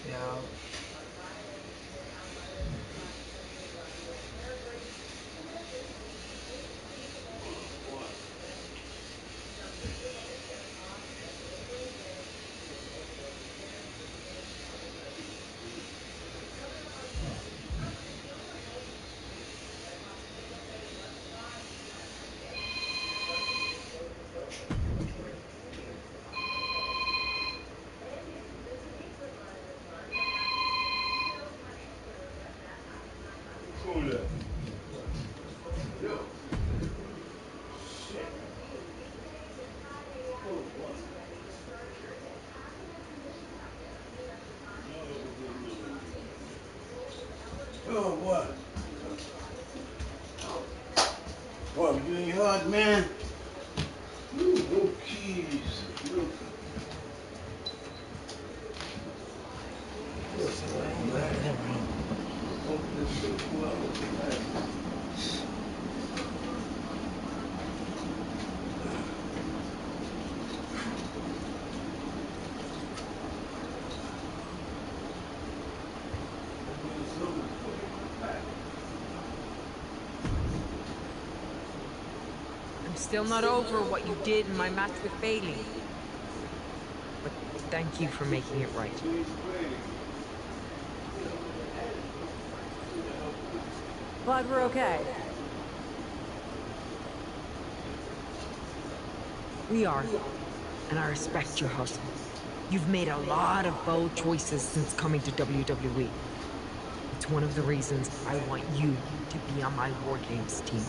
Yeah. Who that? Yo. Shit. Oh, what? Oh, what? What, you ain't hard, man? Ooh, no keys. No. What's up, man? Open this shit well, man. Open something for you. Back. I'm still not over what you did in my match with Bailey. But thank you for making it right. Glad we're okay. We are, and I respect your hustle. You've made a lot of bold choices since coming to WWE. It's one of the reasons I want you to be on my War Games team.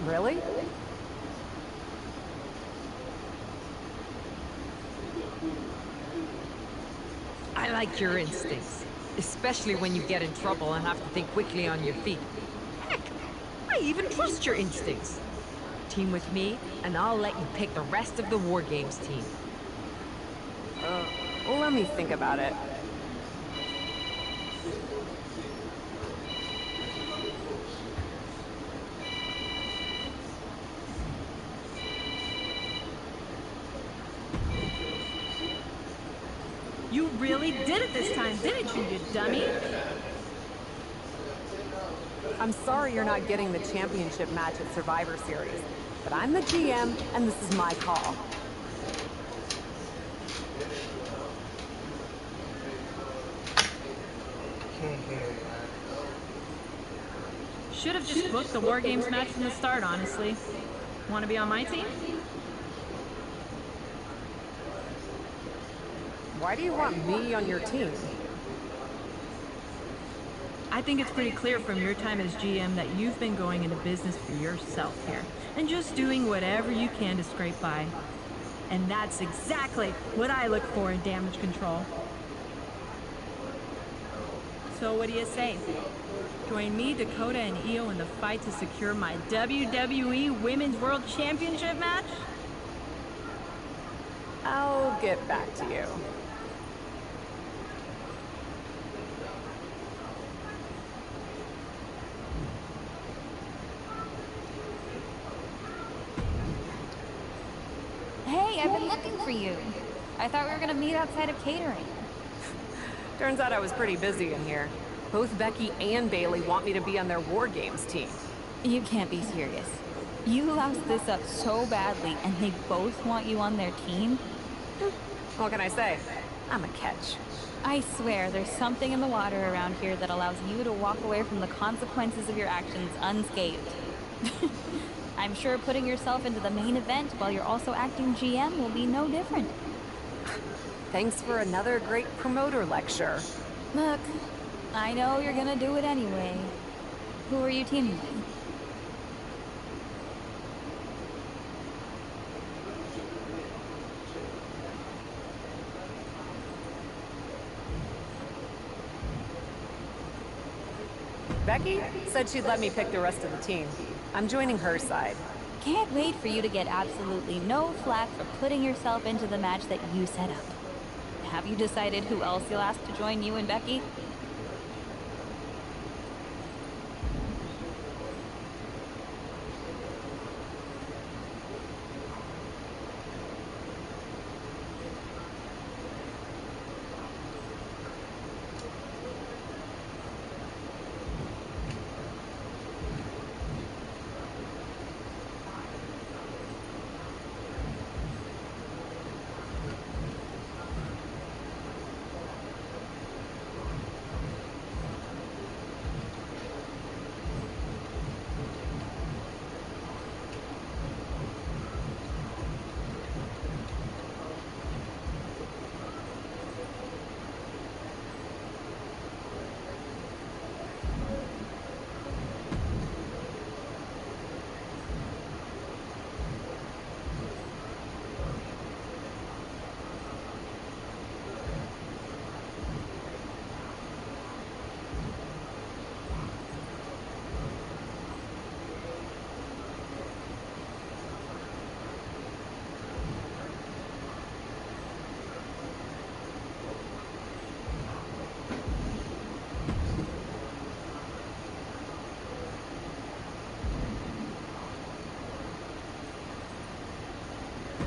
Really? I like your instincts, especially when you get in trouble and have to think quickly on your feet. Heck, I even trust your instincts. Team with me, and I'll let you pick the rest of the War Games team. Let me think about it. You really did it this time, didn't you, you dummy? I'm sorry you're not getting the championship match at Survivor Series, but I'm the GM, and this is my call. Should have just booked the War Games match from the start, honestly. Want to be on my team? Why do you want me on your team? I think it's pretty clear from your time as GM that you've been going into business for yourself here and just doing whatever you can to scrape by. And that's exactly what I look for in damage control. So what do you say? Join me, Dakota, and Io in the fight to secure my WWE Women's World Championship match? I'll get back to you. Hey, I've been looking for you. I thought we were gonna meet outside of catering. Turns out I was pretty busy in here. Both Becky and Bailey want me to be on their War Games team. You can't be serious. You loused this up so badly, and they both want you on their team? What can I say? I'm a catch. I swear, there's something in the water around here that allows you to walk away from the consequences of your actions unscathed. I'm sure putting yourself into the main event while you're also acting GM will be no different. Thanks for another great promoter lecture. Look, I know you're gonna do it anyway. Who are you teaming with? Becky said she'd let me pick the rest of the team. I'm joining her side. Can't wait for you to get absolutely no flack for putting yourself into the match that you set up. Have you decided who else you'll ask to join you and Becky?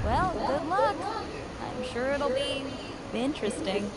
Well, good luck. I'm sure it'll be interesting.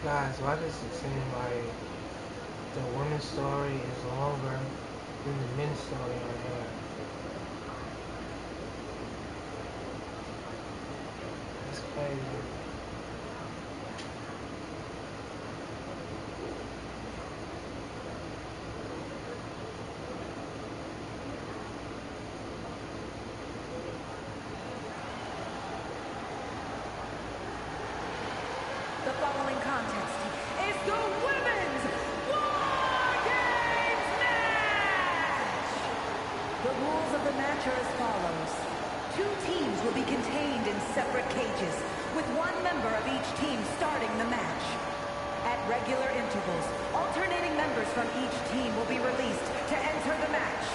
Guys, why does it seem like the women's story is longer than the men's story on here? That's crazy. The following contest is the Women's War Games match! The rules of the match are as follows. 2 teams will be contained in separate cages, with 1 member of each team starting the match. At regular intervals, alternating members from each team will be released to enter the match.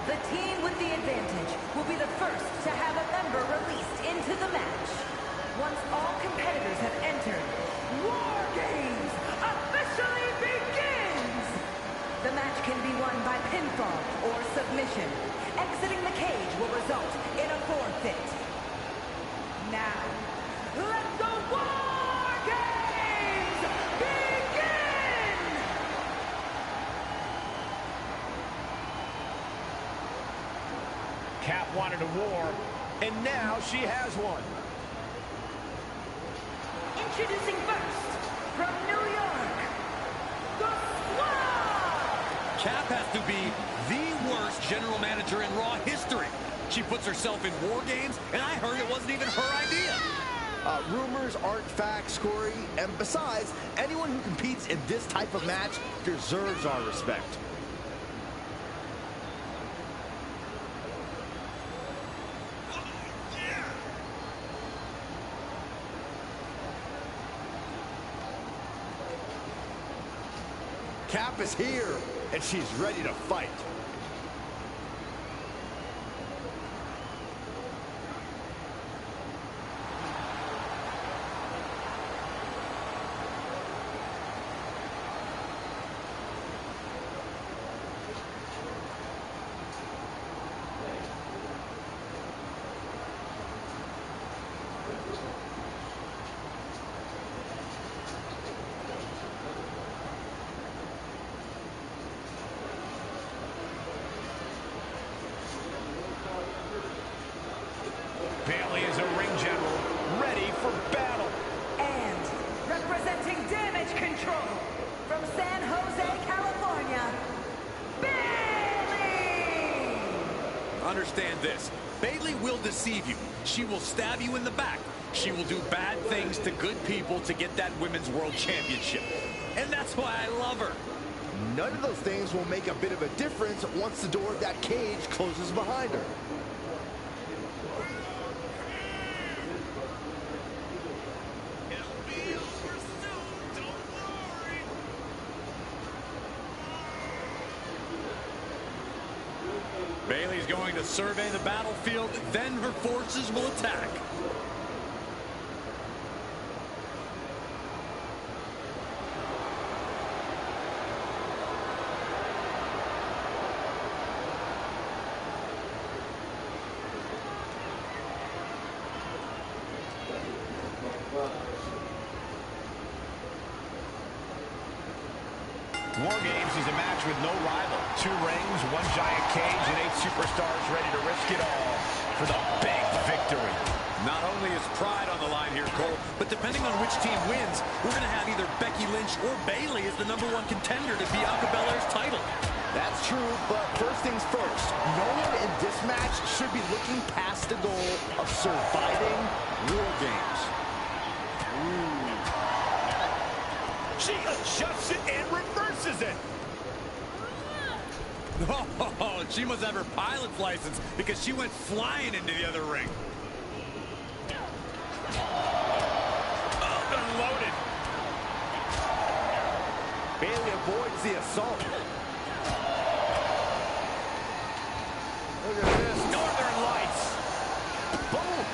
The team with the advantage will be the first to have a member released into the match. Once all competitors have entered, War Games officially begins! The match can be won by pinfall or submission. Exiting the cage will result in a forfeit. Now, let the War Games begin! Cap wanted a war, and now she has one. Introducing first, from New York, the Squad! Cap has to be the worst general manager in Raw history. She puts herself in war games, and I heard it wasn't even her idea. Rumors aren't facts, Corey. And besides, anyone who competes in this type of match deserves our respect. Cap is here, and she's ready to fight. Bailey is a ring general, ready for battle. And representing Damage Control from San Jose, California, Bailey! Understand this. Bailey will deceive you. She will stab you in the back. She will do bad things to good people to get that Women's World Championship. And that's why I love her. None of those things will make a bit of a difference once the door of that cage closes behind her. Bailey's going to survey the battlefield, then her forces will attack. War Games is a match with no rival. 2 rings, 1 giant cage, and 8 superstars ready to risk it all for the big victory. Not only is pride on the line here, Cole, but depending on which team wins, we're going to have either Becky Lynch or Bailey as the #1 contender to Bianca Belair's title. That's true, but first things first. No one in This match should be looking past the goal of surviving War Games. Ooh. She adjusts it and reverses it. Oh, she must have her pilot's license because she went flying into the other ring. Oh, unloaded. Bayley avoids the assault. Look at this. Northern Lights. Boom.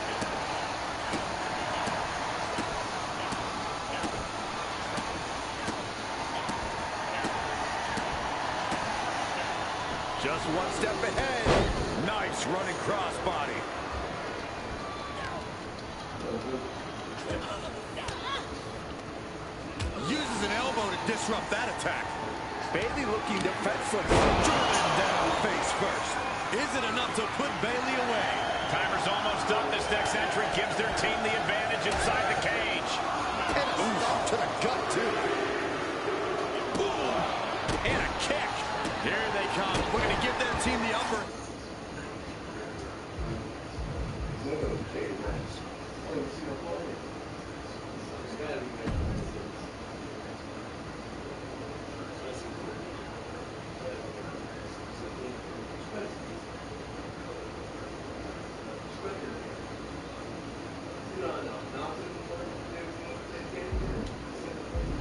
Just one step ahead. Nice running crossbody. Uses an elbow to disrupt that attack. Bayley looking defenseless. Driven down face first. Is it enough to put Bayley away? Timer's almost up. This next entry gives their team the advantage inside the cage. And a stop to the gut, too. Boom. And a kick. Here they come. Looking to give their team the upper.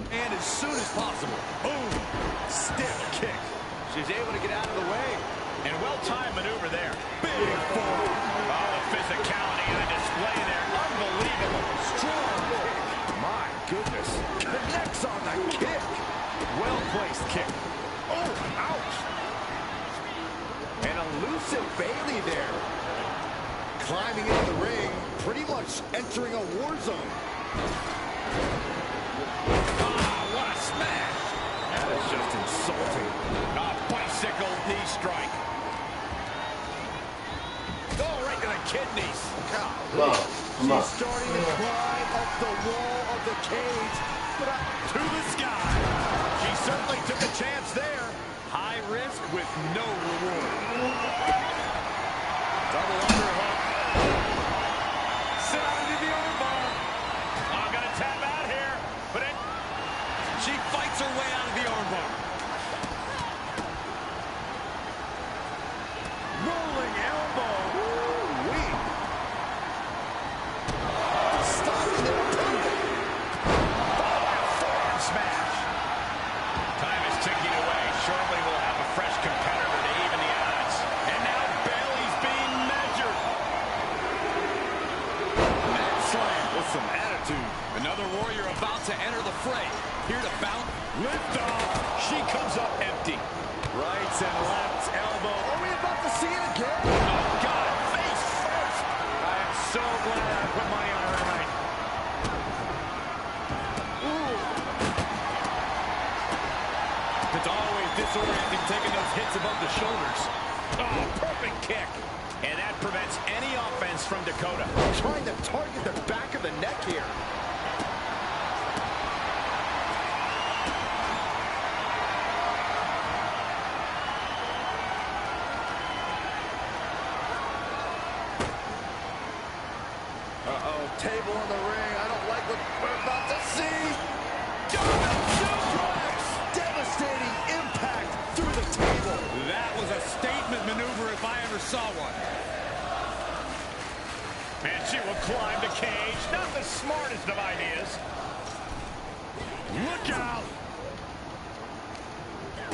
And as soon as possible. Boom. Stiff kick. She's able to get out of the way. And well-timed maneuver there. Big forward. Oh, the physicality on display there. Unbelievable. Strong kick. My goodness. Connects on the kick. Well-placed kick. Oh, ouch. An elusive Bayley there. Climbing into the ring, pretty much entering a war zone. What a smash. That is just insulting. A bicycle knee strike. Oh, right to the kidneys. She's starting to climb up the wall of the cage, but up To the sky. She certainly took a chance there. High risk with no reward. Double underhook. Sit on into the armbar. I'm going to tap out here. But she fights her way out of the armbar. Rolling elbow. Woo-wee. Stopping the table. Forearm smash. Time is ticking away. Shortly we'll have a fresh competitor to even the odds. And now Bayley's being measured. Mad slam with some attitude. Another warrior about to enter the fray. Here to bounce. Lift off. She comes up empty. Rights and lefts, elbow. Are we about to see it again? Oh, God, face first. I am so glad I put money on her tonight. It's always disorienting taking those hits above the shoulders. Oh, perfect kick. And that prevents any offense from Dakota. Trying to target the back of the neck here. Uh-oh, table in the ring. I don't like what we're about to see. German suplex! Devastating impact through the table. That was a statement maneuver if I ever saw one. And she will climb the cage. Not the smartest of ideas. Look out!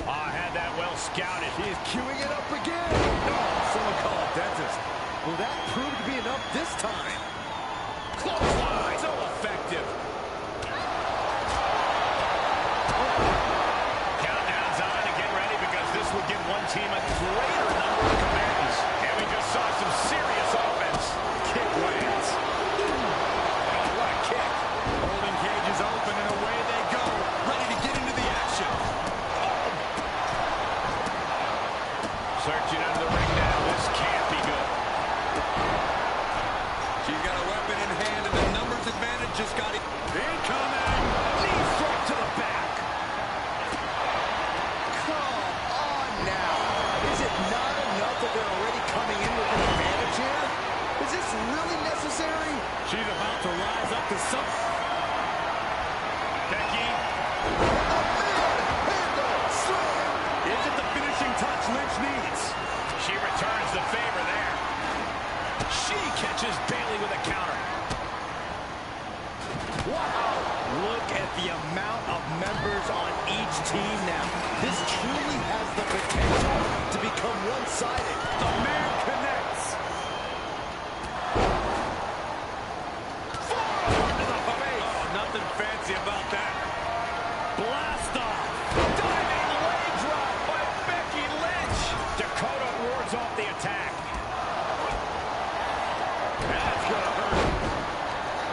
I had that well scouted. He is queuing it up again. Oh, someone call a dentist. Will that prove to be enough this time? Clothesline, so effective. Countdown's on to get ready because this would give one team a greater number of commands. And we just saw some serious offense. Kick lands. Oh, what a kick. Holding cage is open and away they go. Ready to get into the action. Searching under the ring now. This coming in with an advantage here? Is this really necessary? She's about to rise up to some... Becky. Is it the finishing touch Lynch needs? She returns the favor there. She catches Bayley with a counter. Wow! Look at the amount of members on each team now. This truly has the potential to become one-sided. The man connects. Forearm to the face. Oh, nothing fancy about that. Blast off. Diving leg drop by Becky Lynch. Dakota wards off the attack. That's gonna hurt.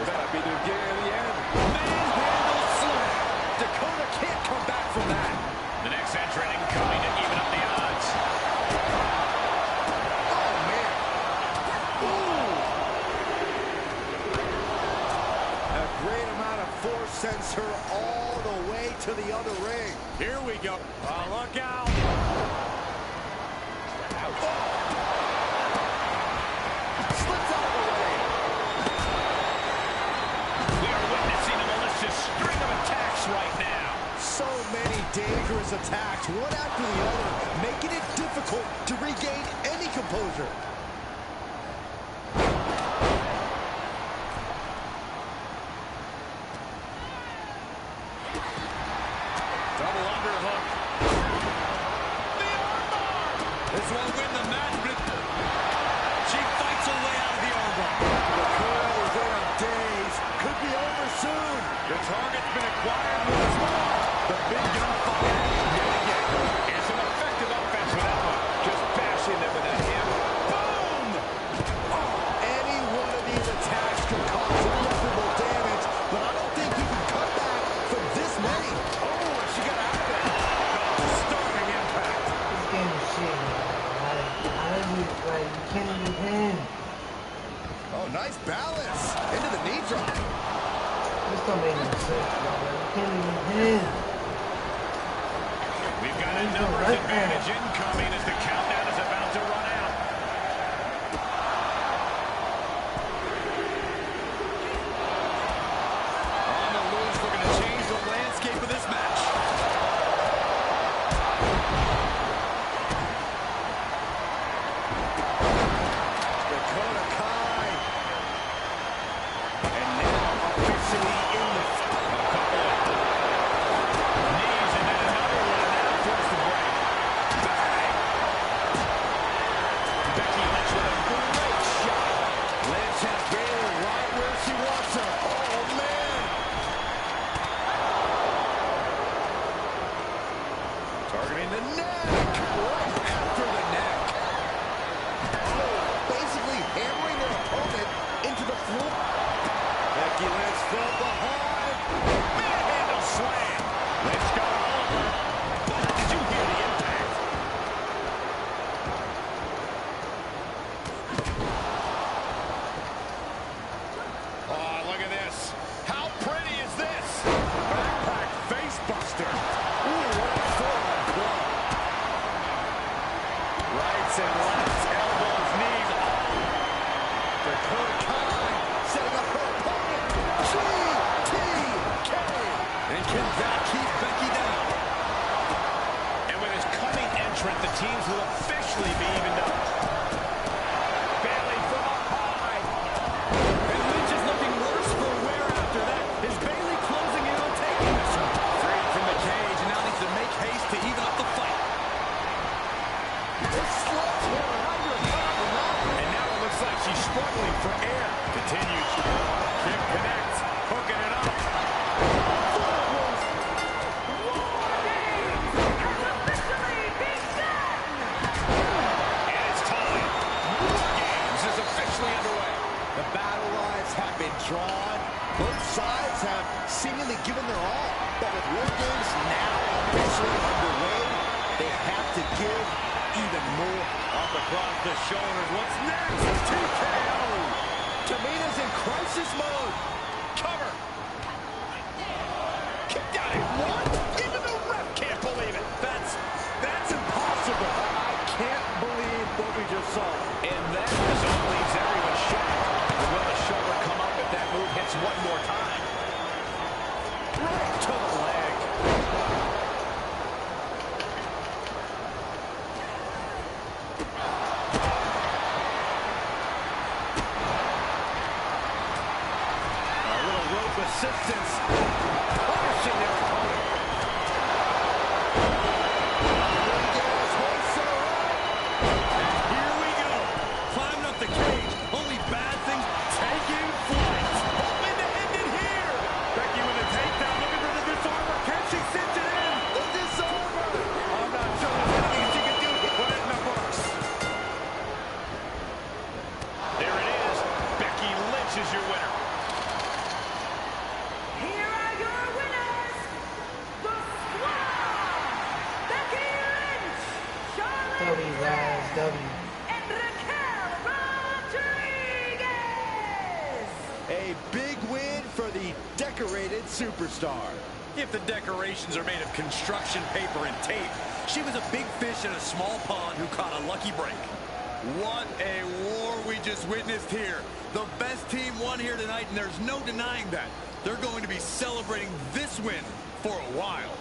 That'll be the beginning of the end. Manhandle slam. Dakota can't come back from that. The next entrant incoming to even up the odds. Oh, man. Ooh. A great amount of force sends her all the way to the other ring. Here we go. Oh, look out. Slips out of the way. We are witnessing a malicious string of attacks right now. So many dangerous attacks, one after the other, making it difficult to regain any composure. Double underhook. The armbar. This won't win the match, but she fights her way out of the armbar. Dakota is in a daze. Could be over soon. The target's been acquired once more. The big gun fired yet again. And some effective offense with that one. Just bashing them with that hammer. Boom! Any one of these attacks could cause irreparable damage, but I don't think he can come back from this many. Oh, she got out of there. Starting impact. This game is shit, man. You can't even win. Oh, nice balance. Into the knee drop. This don't make no sense, bro. You can't even win. We've got a numbers advantage incoming as the countdown is about to run out. On the loose, we're going to change the landscape of this match. Dakota Kai. And now officially in the... A couple of knees and then another one, and now forced to break. Bang! Becky Lynch with a great shot. Lynch has Bayley right where she wants her. Oh, man. Targeting the neck. Right after the neck. Oh, basically hammering their opponent into the floor. Becky Lynch fell behind. Manhandle slam. Lynch got all of her. But did you hear the impact? Oh, look at this. How pretty is this? Backpack face buster. Ooh, what a forearm blow. Rights and lefts, elbows, knees, all. Dakota Kai setting up her opponent. GTK. And can that keep Becky down? And with his coming entrant, the teams will officially be evened up. Bayley from up high. And Lynch is looking worse for wear after that. Is Bayley closing in on taking this one? Freed from the cage and now needs to make haste to even up the fight. This slopes her behind her top and now. And now it looks like she's struggling for air. Continues. Kick connects. Hooking it up. And it's time. War Games is officially underway. The battle lines have been drawn. Both sides have seemingly given their all. But with War Games now officially underway, they have to give even more. Up across the shoulders. What's next? TKO. Tamina's in crisis mode. Cover. Kicked out at one. Even the ref can't believe it. That's impossible. I can't believe what we just saw. persistence, punishing their opponent. And here we go. Climbing up the cage. Only bad things taking flight. Hoping to end it here. Becky with a takedown, looking for the disarmer. Can she cinch it in? The disarmer. I'm not sure there's anything she can do. Put it in the books. There it is. Becky Lynch is your winner. Here are your winners, the Squad, Becky Lynch, Charlotte W, guys, W. and Raquel Rodriguez. A big win for the decorated superstar. If the decorations are made of construction paper and tape, she was a big fish in a small pond who caught a lucky break. What a war we just witnessed here. The best team won here tonight, and there's no denying that. They're going to be celebrating this win for a while.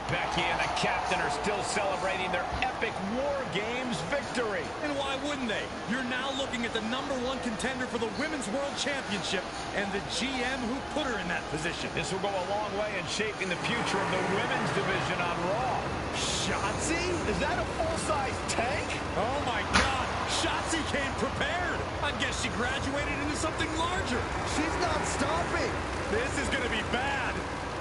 Becky and the captain are still celebrating their epic War Games victory. And why wouldn't they? You're now looking at the #1 contender for the Women's World Championship and the GM who put her in that position. This will go a long way in shaping the future of the women's division on Raw. Shotzi? Is that a full-size tank? Oh, my God. Shotzi came prepared. I guess she graduated into something larger. She's not stopping. This is going to be bad.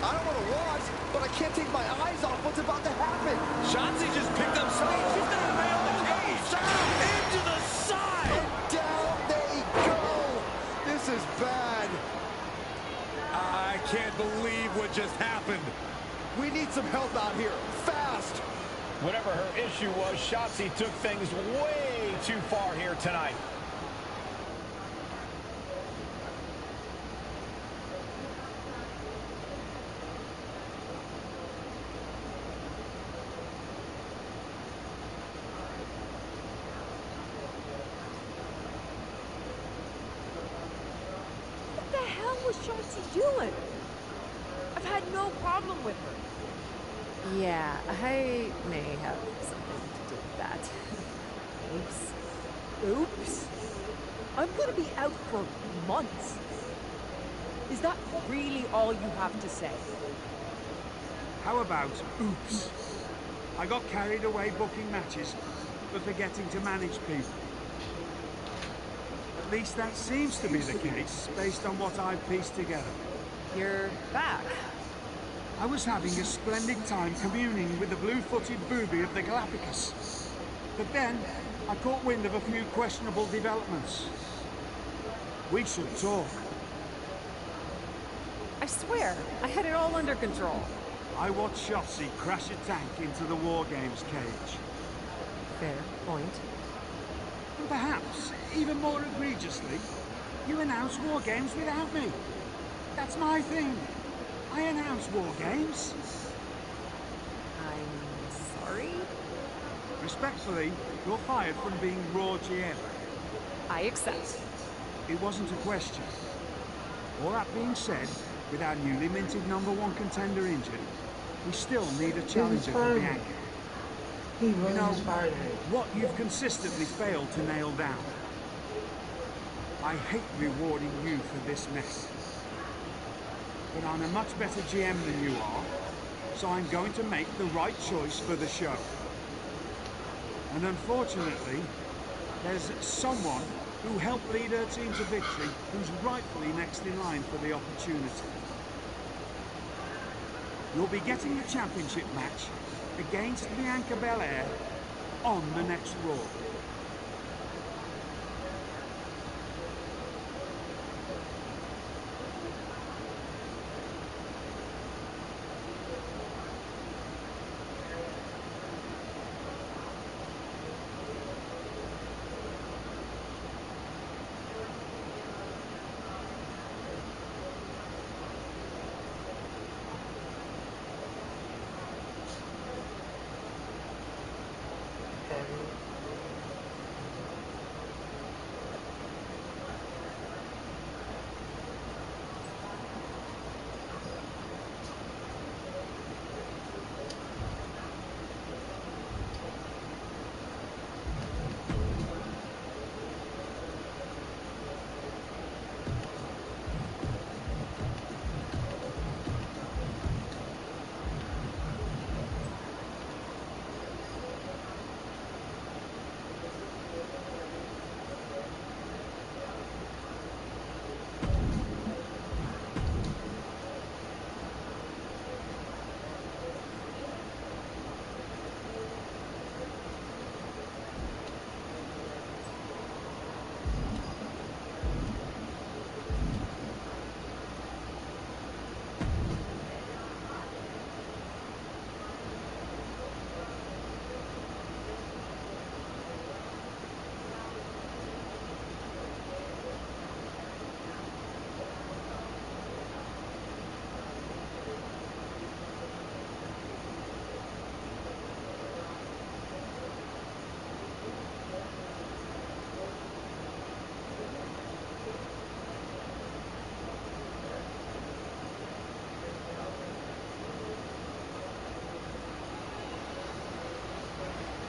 I don't want to watch, but I can't take my eyes off what's about to happen. Shotzi just picked up speed. She's going to nail the cage. Into the side. And down they go. This is bad. I can't believe what just happened. We need some help out here. Fast. Whatever her issue was, Shotzi took things way too far here tonight. What the hell was Shotzi doing? I've had no problem with her. Yeah, I may have something to do with that. Oops. Oops. I'm gonna be out for months. Is that really all you have to say? How about oops? I got carried away booking matches, but forgetting to manage people. At least that seems to be the case, based on what I've pieced together. You're back. I was having a splendid time communing with the blue-footed booby of the Galapagos. But then, I caught wind of a few questionable developments. We should talk. I swear, I had it all under control. I watched Shotzi crash a tank into the War Games cage. Fair point. And perhaps, even more egregiously, you announced War Games without me. That's my thing. I announce War Games. I'm sorry? Respectfully, you're fired from being Raw GM. I accept. It wasn't a question. All that being said, with our newly minted #1 contender injured, we still need a challenger for Bianca. He really You know, inspired me. what you've consistently failed to nail down. I hate rewarding you for this mess. But I'm a much better GM than you are, so I'm going to make the right choice for the show. And unfortunately, there's someone who helped lead her team to victory who's rightfully next in line for the opportunity. You'll be getting the championship match against Bianca Belair on the next Raw.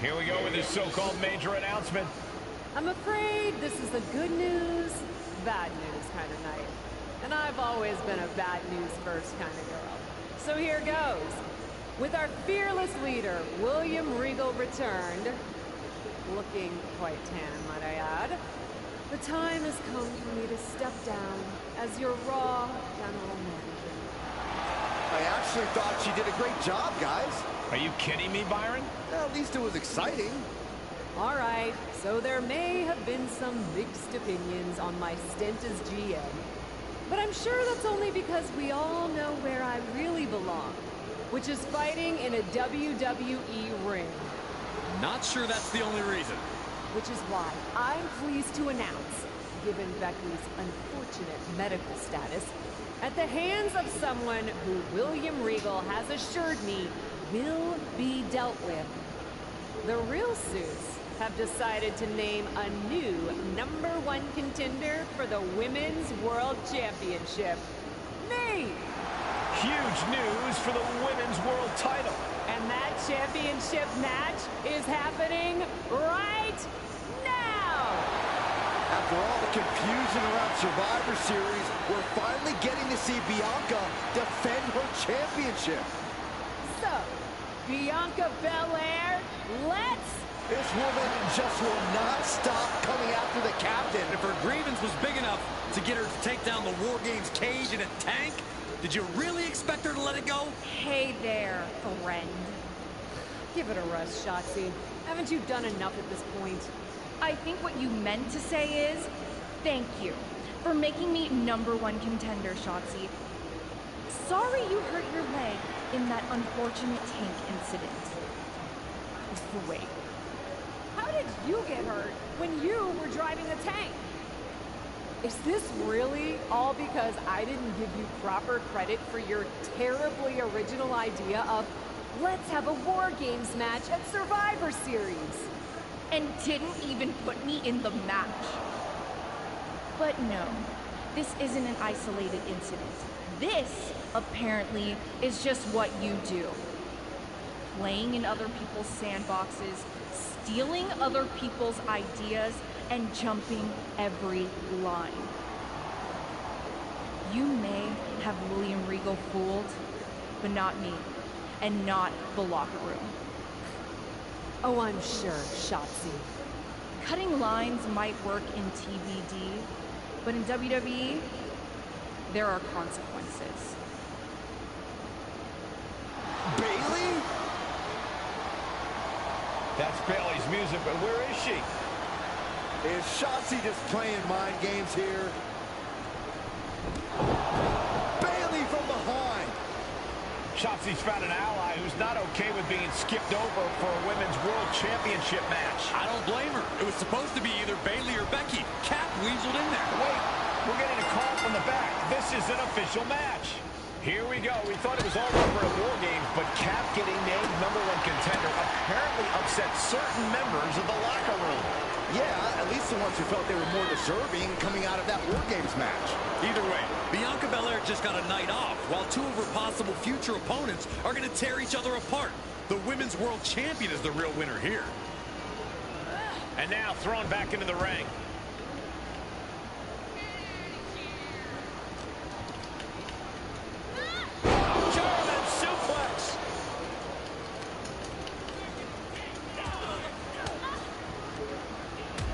Here we go with this so-called major announcement. I'm afraid this is a good news, bad news kind of night. And I've always been a bad news first kind of girl. So here goes. With our fearless leader, William Regal, returned, looking quite tan, might I add, the time has come for me to step down as your Raw General Manager. I actually thought she did a great job, guys. Are you kidding me, Byron? At least it was exciting. All right, so there may have been some mixed opinions on my stint as GM. But I'm sure that's only because we all know where I really belong, which is fighting in a WWE ring. Not sure that's the only reason. Which is why I'm pleased to announce, given Becky's unfortunate medical status, at the hands of someone who William Regal has assured me will be dealt with, the real Suits have decided to name a new #1 contender for the Women's World Championship. Me! Huge news for the Women's World title. And that championship match is happening right now! After all the confusion around Survivor Series, we're finally getting to see Bianca defend her championship. So, Bianca Belair, let's... This woman just will not stop coming after the captain. If her grievance was big enough to get her to take down the War Games cage in a tank, did you really expect her to let it go? Hey there, friend. Give it a rest, Shotzi. Haven't you done enough at this point? I think what you meant to say is, thank you for making me #1 contender, Shotzi. Sorry you hurt your leg in that unfortunate tank incident. Wait. How did you get hurt when you were driving the tank? Is this really all because I didn't give you proper credit for your terribly original idea of let's have a War Games match at Survivor Series? And didn't even put me in the match. But no, this isn't an isolated incident. This, apparently, is just what you do. Playing in other people's sandboxes, stealing other people's ideas, and jumping every line. You may have William Regal fooled, but not me, and not the locker room. Oh, I'm sure, Shotzi. Cutting lines might work in TBD, but in WWE, there are consequences. Bayley? That's Bayley's music, but where is she? Is Shotzi just playing mind games here? Bayley from behind. Shotzi's found an ally who's not okay with being skipped over for a Women's World Championship match. I don't blame her. It was supposed to be either Bayley or Becky. Cat weaseled in there. Wait, we're getting a call from the back. This is an official match. Here we go. We thought it was all over at War Games, but Cap getting named #1 contender apparently upset certain members of the locker room. Yeah, at least the ones who felt they were more deserving coming out of that War Games match. Either way, Bianca Belair just got a night off, while two of her possible future opponents are going to tear each other apart. The Women's World Champion is the real winner here. And now thrown back into the ring. German suplex.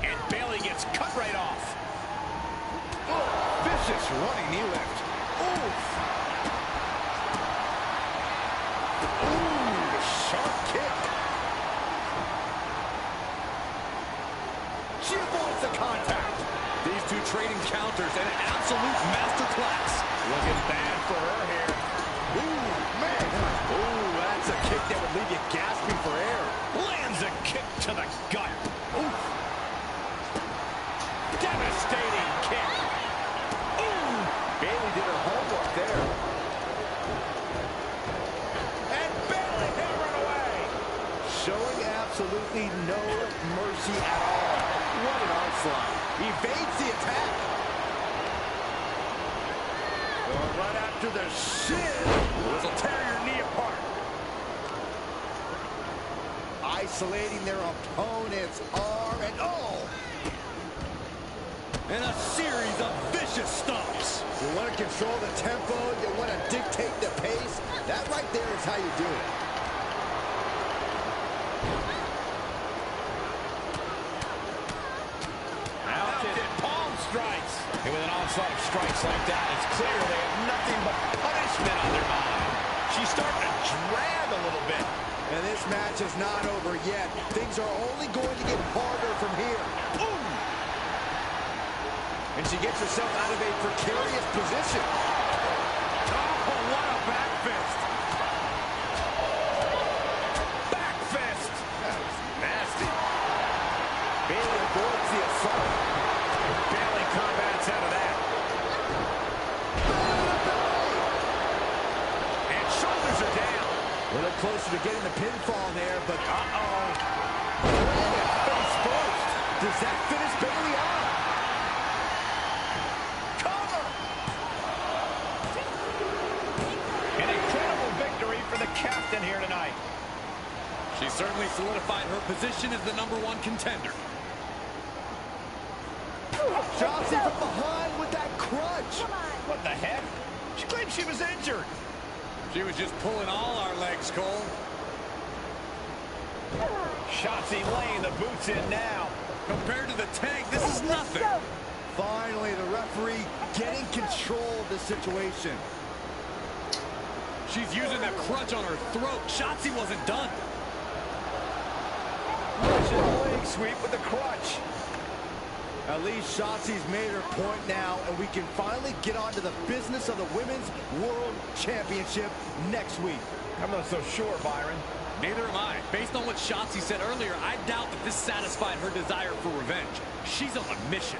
And Bayley gets cut right off. Oh, vicious running knee lift. Oof. Ooh, sharp kick. She avoids the contact. These two trading counters, an absolute masterclass. Looking bad for her here. Ooh, man. Ooh, that's a kick that would leave you gasping for air. Lands a kick to the gut. Oof. Devastating kick. Ooh. Bayley did her homework there. And Bayley hammered away. Showing absolutely no mercy at all. What an onslaught. Evades the attack. Going right after the shin. This will tear your knee apart. I isolating their opponents are, and oh! And a series of vicious stomps. You want to control the tempo, you want to dictate the pace. That right there is how you do it. Mounted palm strikes. And with an onslaught of strikes like that, it's clear they have nothing but punishment on their mind. She's starting to drag a little bit. And this match is not over yet. Things are only going to get harder from here. Boom! And she gets herself out of a precarious position. Oh, what a back fist. Back fist. That was nasty. Bailey avoids the assault. Bailey combats out of that. And shoulders are down. A little closer to getting the pinfall there, but uh-oh. Face first. Does that finish Bailey off? Cover. An incredible victory for the captain here tonight. She certainly solidified her position as the #1 contender. Shotzi from behind with that crutch. What the heck? She claimed she was injured. She was just pulling all our legs, Cole. Shotzi laying the boots in now. Compared to the tank, this is nothing. Finally, the referee getting control of the situation. She's using that crutch on her throat. Shotzi wasn't done. Russian leg sweep with the crutch. At least Shotzi's made her point now, and we can finally get on to the business of the Women's World Championship next week. I'm not so sure, Byron. Neither am I. Based on what Shotzi said earlier, I doubt that this satisfied her desire for revenge. She's on a mission.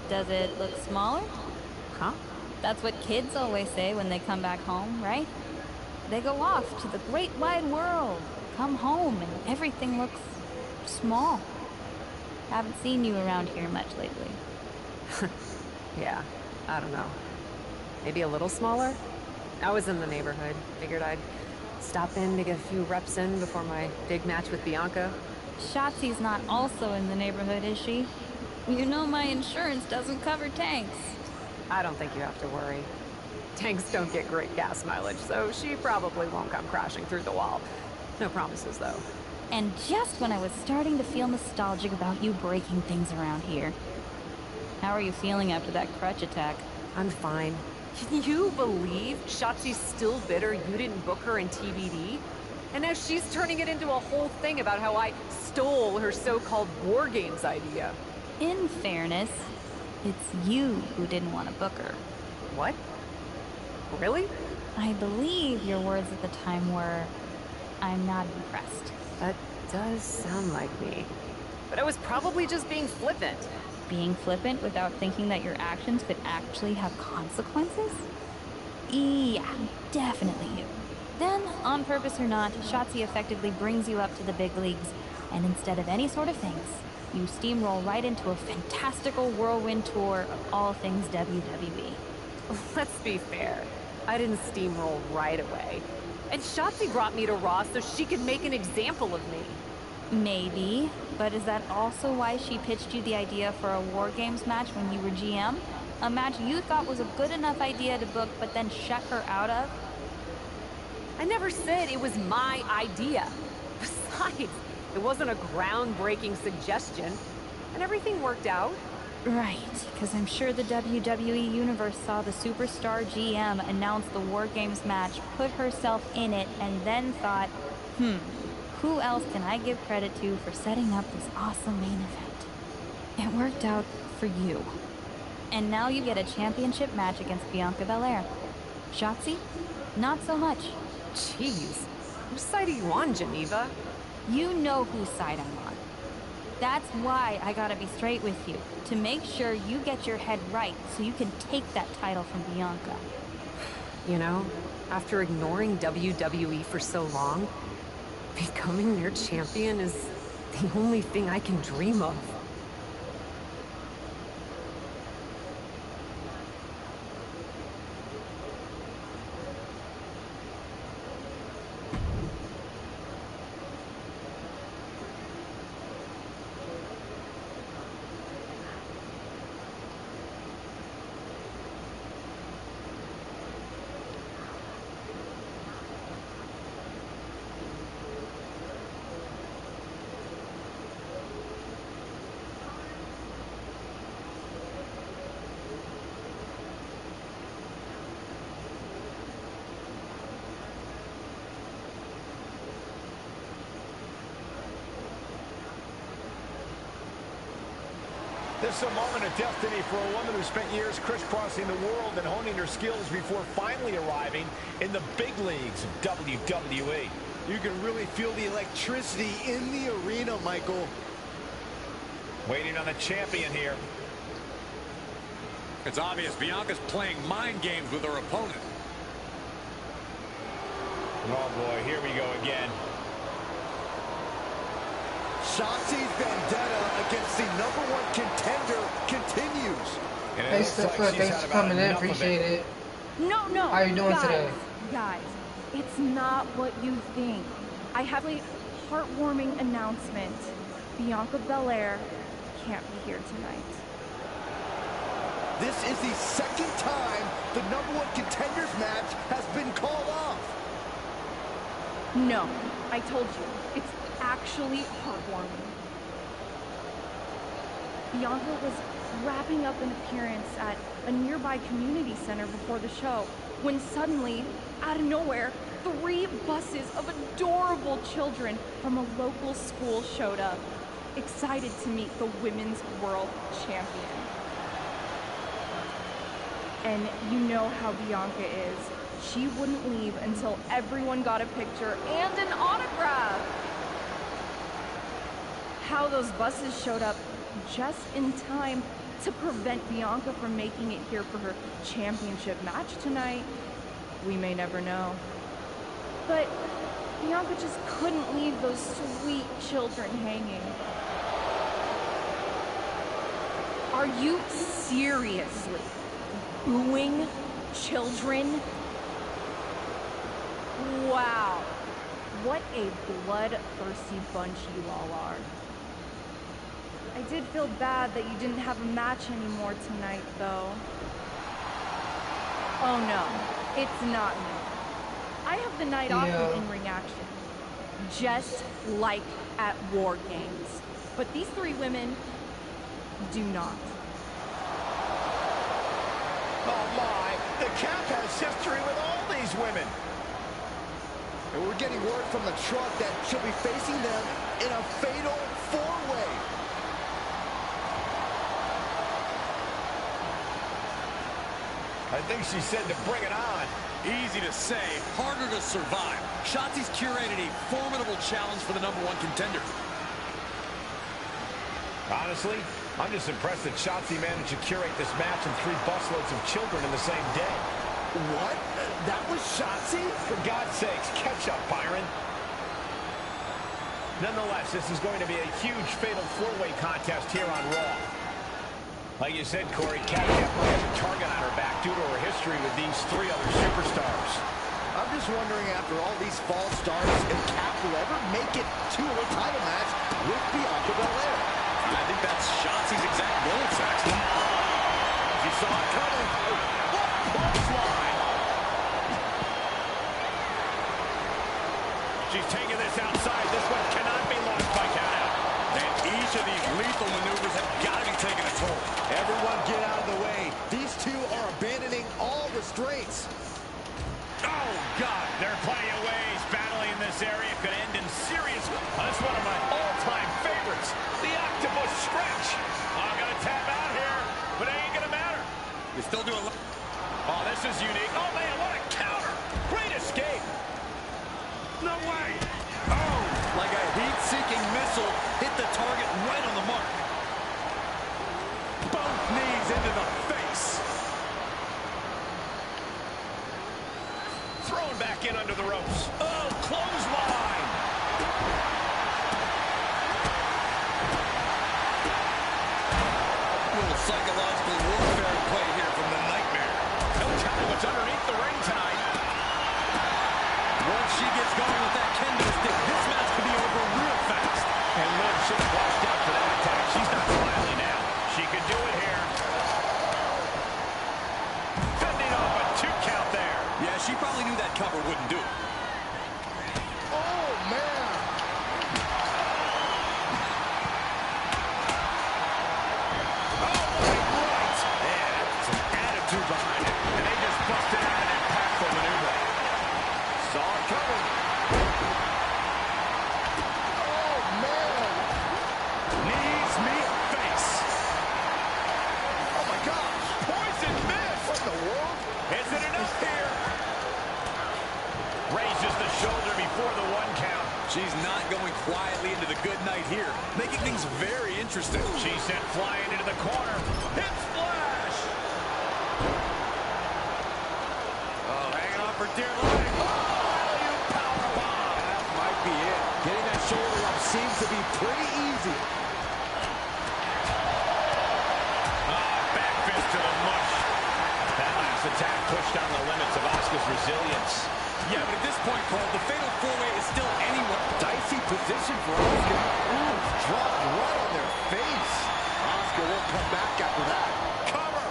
Does it look smaller? Huh? That's what kids always say when they come back home, right? They go off to the great wide world, come home, and everything looks small. Haven't seen you around here much lately. Yeah, I don't know. Maybe a little smaller? I was in the neighborhood. Figured I'd stop in to get a few reps in before my big match with Bianca. Shotzi's not also in the neighborhood, is she? You know my insurance doesn't cover tanks. I don't think you have to worry. Tanks don't get great gas mileage, so she probably won't come crashing through the wall. No promises, though. And just when I was starting to feel nostalgic about you breaking things around here. How are you feeling after that crutch attack? I'm fine. Can you believe Shotzi's still bitter you didn't book her in TBD? And now she's turning it into a whole thing about how I stole her so-called War Games idea. In fairness, it's you who didn't want to book her. What? Really? I believe your words at the time were, "I'm not impressed." That does sound like me. But I was probably just being flippant. Being flippant without thinking that your actions could actually have consequences? Yeah, definitely you. Then, on purpose or not, Shotzi effectively brings you up to the big leagues, and instead of any sort of things, you steamroll right into a fantastical whirlwind tour of all things WWE. Let's be fair. I didn't steamroll right away. And Shotzi brought me to Raw so she could make an example of me. Maybe, but is that also why she pitched you the idea for a War Games match when you were GM? A match you thought was a good enough idea to book, but then shut her out of? I never said it was my idea. Besides, it wasn't a groundbreaking suggestion, and everything worked out. Right, because I'm sure the WWE Universe saw the Superstar GM announce the War Games match, put herself in it, and then thought, who else can I give credit to for setting up this awesome main event? It worked out for you. And now you get a championship match against Bianca Belair. Shotzi? Not so much. Jeez, whose side are you on, Geneva? You know whose side I'm on. That's why I gotta be straight with you, to make sure you get your head right so you can take that title from Bianca. You know, after ignoring WWE for so long, becoming their champion is the only thing I can dream of. This is a moment of destiny for a woman who spent years crisscrossing the world and honing her skills before finally arriving in the big leagues of WWE. You can really feel the electricity in the arena, Michael. Waiting on the champion here. It's obvious Bianca's playing mind games with her opponent. Oh boy, here we go again. Shotzi's vendetta against the #1 contender continues. And Hey, Steffa, thanks for coming in. Appreciate it. No. How you doing today? Guys, it's not what you think. I have a heartwarming announcement. Bianca Belair can't be here tonight. This is the second time the #1 contenders match has been called off. No, I told you, it's actually heartwarming. Bianca was wrapping up an appearance at a nearby community center before the show when suddenly, out of nowhere, 3 buses of adorable children from a local school showed up, excited to meet the Women's World Champion. And you know how Bianca is. She wouldn't leave until everyone got a picture and an autograph. How those buses showed up just in time to prevent Bianca from making it here for her championship match tonight, we may never know. But Bianca just couldn't leave those sweet children hanging. Are you seriously booing children? Wow, what a bloodthirsty bunch you all are. I did feel bad that you didn't have a match anymore tonight, though. Oh no, it's not me. I have the night off from in-ring action, just like at War Games. But these 3 women do not. Oh my, the Cap has history with all these women. And we're getting word from the truck that she'll be facing them in a fatal 4-way. I think she said to bring it on. Easy to say, harder to survive. Shotzi's curated a formidable challenge for the #1 contender. Honestly, I'm just impressed that Shotzi managed to curate this match and 3 busloads of children in the same day. What? That was Shotzi? For God's sakes, catch up, Byron. Nonetheless, this is going to be a huge fatal 4-way contest here on Raw. Like you said, Corey, Kat definitely has a target on her back due to her history with these 3 other superstars. I'm just wondering, after all these false starts, if Kat will ever make it to a title match with Bianca Belair. I think that's Shotzi's exact goal, Saxton. She saw it coming. What punchline! Each of these lethal maneuvers have got to be taking a toll. Everyone get out of the way. These two are abandoning all restraints. Oh, God. There are plenty of ways battling in this area could end in serious. That's one of my all-time favorites. The octopus stretch. I'm going to tap out here, but it ain't going to matter. They still do a lot. Oh, this is unique. Oh, man, what a counter. Great escape. No way. Oh, like a heat-seeking missile hit the target right on the mark. Both knees into the face. Thrown back in under the ropes. Oh, clothesline. A little psychological warfare play here from the Nightmare. No telling what's underneath the ring tonight. Once she gets going with that kendo stick, this match could be over real fast. And Liv should have watched out for that attack. She's not smiling now. She could do it here. Fending off a 2 count there. Yeah, she probably knew that cover wouldn't do it. Oh, man. Oh, my right. Yeah, some attitude behind it. And they just busted out an impactful maneuver. Saw it coming. Oh, man. Knees meet face. Oh, my gosh. Poison mist. What in the world? Is it enough here? Raises the shoulder before the 1 count. She's not going quietly into the good night here, making things very interesting. She sent flying into the corner. Hip splash. Oh, hanging on for dear life. Oh, alley-oop powerbomb. That might be it. Getting that shoulder up seems to be pretty easy. Back fist to the mush. That last attack pushed on the limits of Asuka's resilience. Yeah, but at this point, Cole, the fatal 4-way is still anywhere. Dicey position for Asuka. Ooh, dropped right on their face. Asuka won't come back after that. Cover.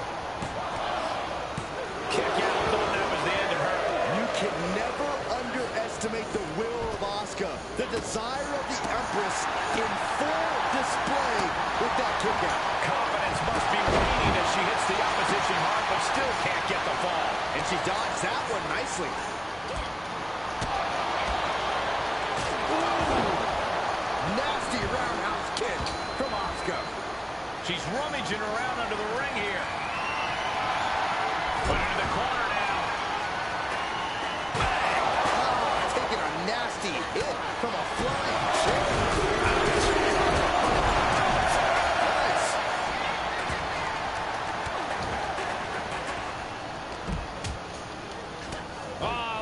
Kick out. Thought that was the end of her. You can never underestimate the will of Asuka. The desire of the Empress in full display with that kick out. Confidence must be waning as she hits the opposition hard, but still can't get the fall. And she dodged that one nicely. Nasty roundhouse kick from Asuka. She's rummaging around under the ring here. Put it in the corner now. Taking a nasty hit from a flying chair. Nice.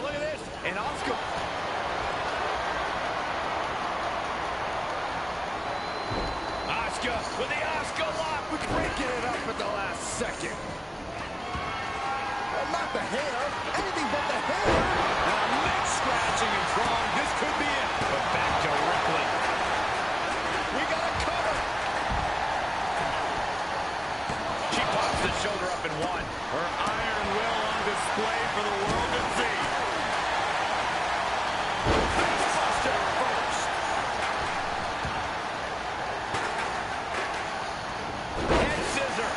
Look at this. And Asuka. Asuka with the Asuka lock. Breaking it up at the last second. Not the hair. Anything but the hair. Now, neck scratching and clawing. This could be it. But back directly. We got a cover. She pops the shoulder up in 1. Her iron will on display for the world to see. Buster first. Head scissor.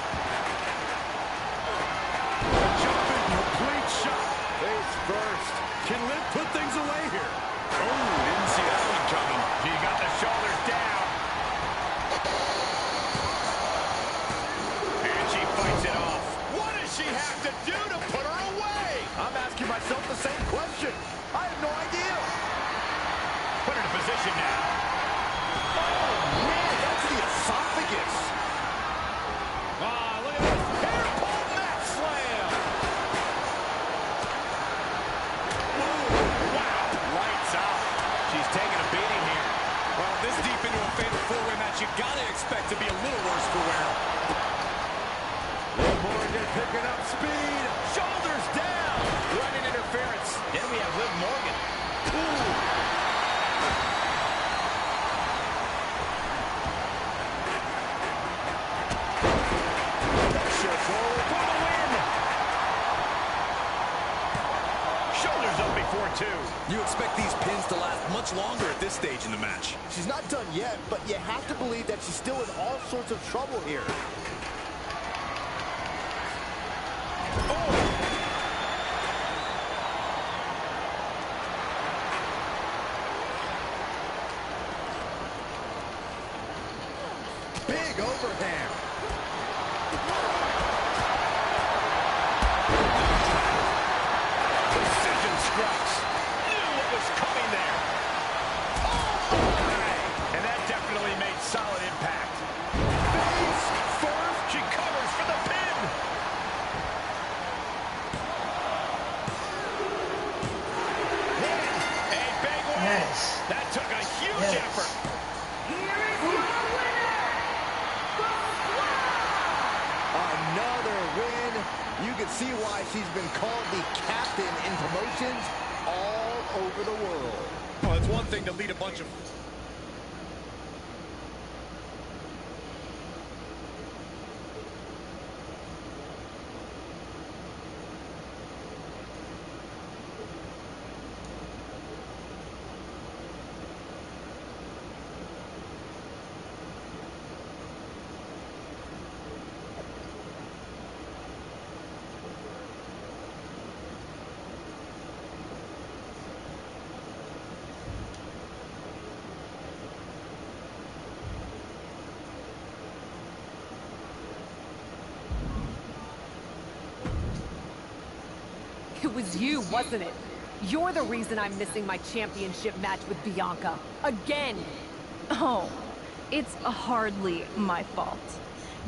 Jumping complete shot. Face first. Can Liv put things away here? Oh, didn't see that one coming. She got the shoulders down. And she fights it off. What does she have to do to put her away? I'm asking myself the same question. I have no idea. Put her in position now. Oh, man, that's the esophagus. Look at this. Hair pull mat slam. Wow, lights out. She's taking a beating here. Well, this deep into a fatal 4-way match, you gotta expect to be a little worse for wear. Liv Morgan picking up speed. Shoulders down. Running interference. Then we have Liv Morgan. Ooh. Pressure forward for the win. Shoulders up before two. You expect these pins to last much longer at this stage in the match. She's not done yet, but you have to believe that she's still in all sorts of trouble here. Big overhand. Precision strikes. Knew what was coming there. Oh, my. And that definitely made solid impact. Face first. She covers for the pin. One, a big win. Yes. That took a huge effort. Here is your winner, the Squad! Another win. You can see why she's been called the captain in promotions all over the world. Well, it's one thing to lead a bunch of... It was you, wasn't it? You're the reason I'm missing my championship match with Bianca. Again! Oh, it's hardly my fault.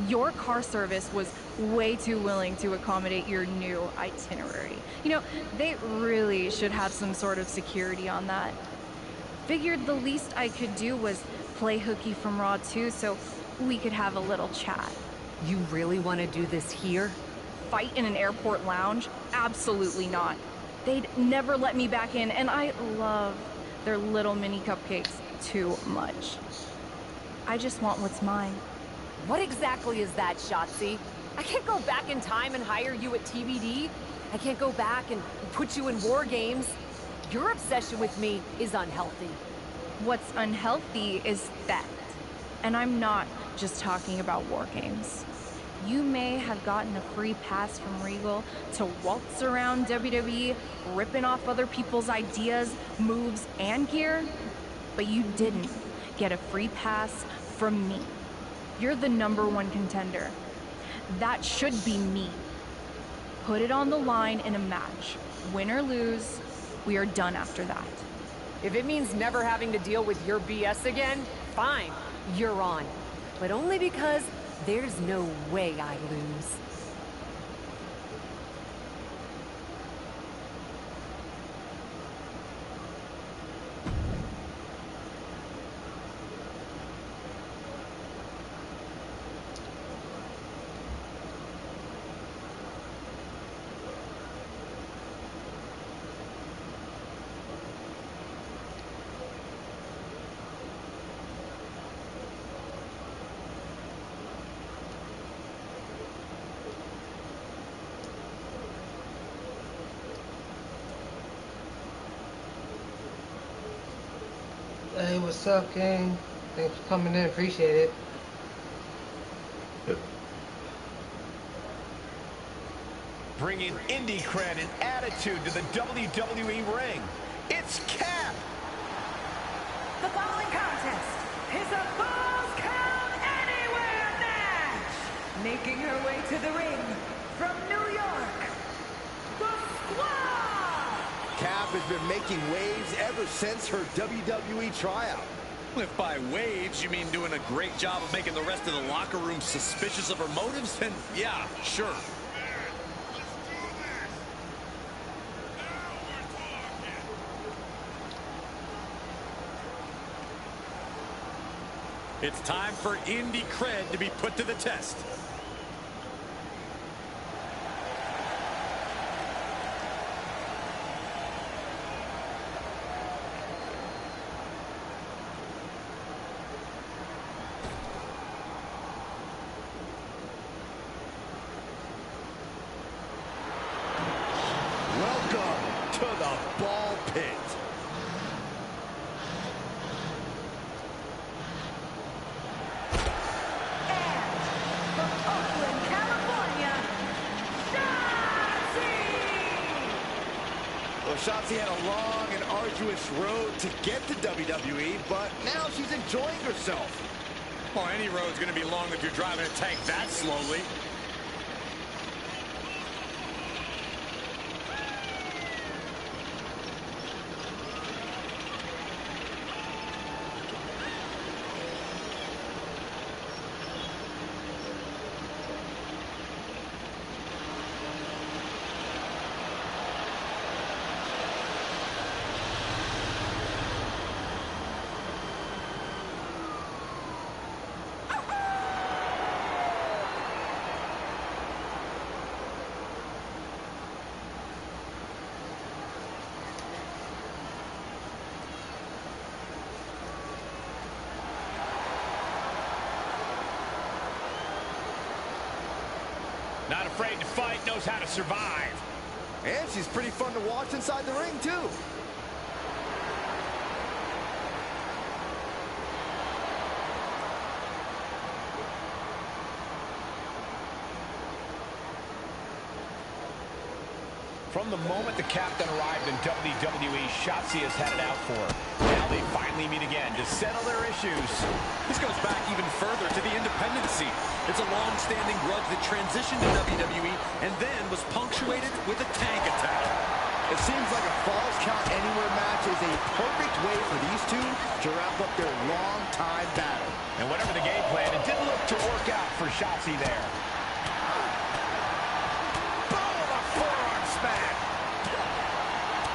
Your car service was way too willing to accommodate your new itinerary. You know, they really should have some sort of security on that. Figured the least I could do was play hooky from Raw 2 so we could have a little chat. You really want to do this here? Fight in an airport lounge? Absolutely not. They'd never let me back in, and I love their little mini cupcakes too much. I just want what's mine. What exactly is that, Shotzi? I can't go back in time and hire you at TBD. I can't go back and put you in war games. Your obsession with me is unhealthy. What's unhealthy is theft. And I'm not just talking about war games. You may have gotten a free pass from Regal to waltz around WWE, ripping off other people's ideas, moves, and gear, but you didn't get a free pass from me. You're the #1 contender. That should be me. Put it on the line in a match. Win or lose, we are done after that. If it means never having to deal with your BS again, fine, you're on. But only because there's no way I lose. Hey, what's up, gang? Thanks for coming in. Appreciate it. Bringing indie cred and attitude to the WWE ring. It's Cap. The following contest is a Falls Count Anywhere match! Making her way to the ring from New York, the Squad! Cap has been making waves ever since her WWE tryout. If by waves you mean doing a great job of making the rest of the locker room suspicious of her motives, then yeah, sure. It's time for indie cred to be put to the test. Welcome to the ball pit. From Oakland, California, Well, Shotzi had a long and arduous road to get to WWE, but now she's enjoying herself. Well, any road's going to be long if you're driving a tank that slowly. Not afraid to fight, knows how to survive. And she's pretty fun to watch inside the ring, too. From the moment the captain arrived in WWE, Shotzi has had it out for her. Now they finally meet again to settle their issues. This goes back even further to the independent scene. It's a long-standing grudge that transitioned to WWE and then was punctuated with a tank attack. It seems like a Falls Count Anywhere match is a perfect way for these two to wrap up their long-time battle. And whatever the game plan, it didn't look to work out for Shotzi there. Boom! A forearm smack!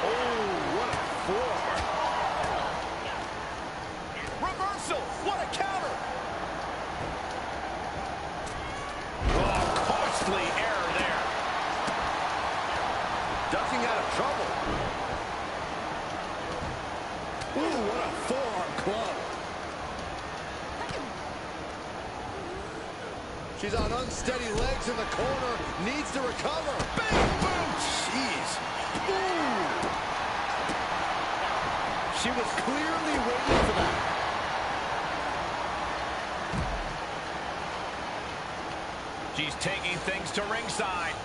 Oh, what a forearm! Reversal! What a counter! Oh, costly error there. Ducking out of trouble. Ooh, what a forearm club. She's on unsteady legs in the corner. Needs to recover. Bang, boom. Jeez. Ooh. She was clearly waiting for that. She's taking things to ringside.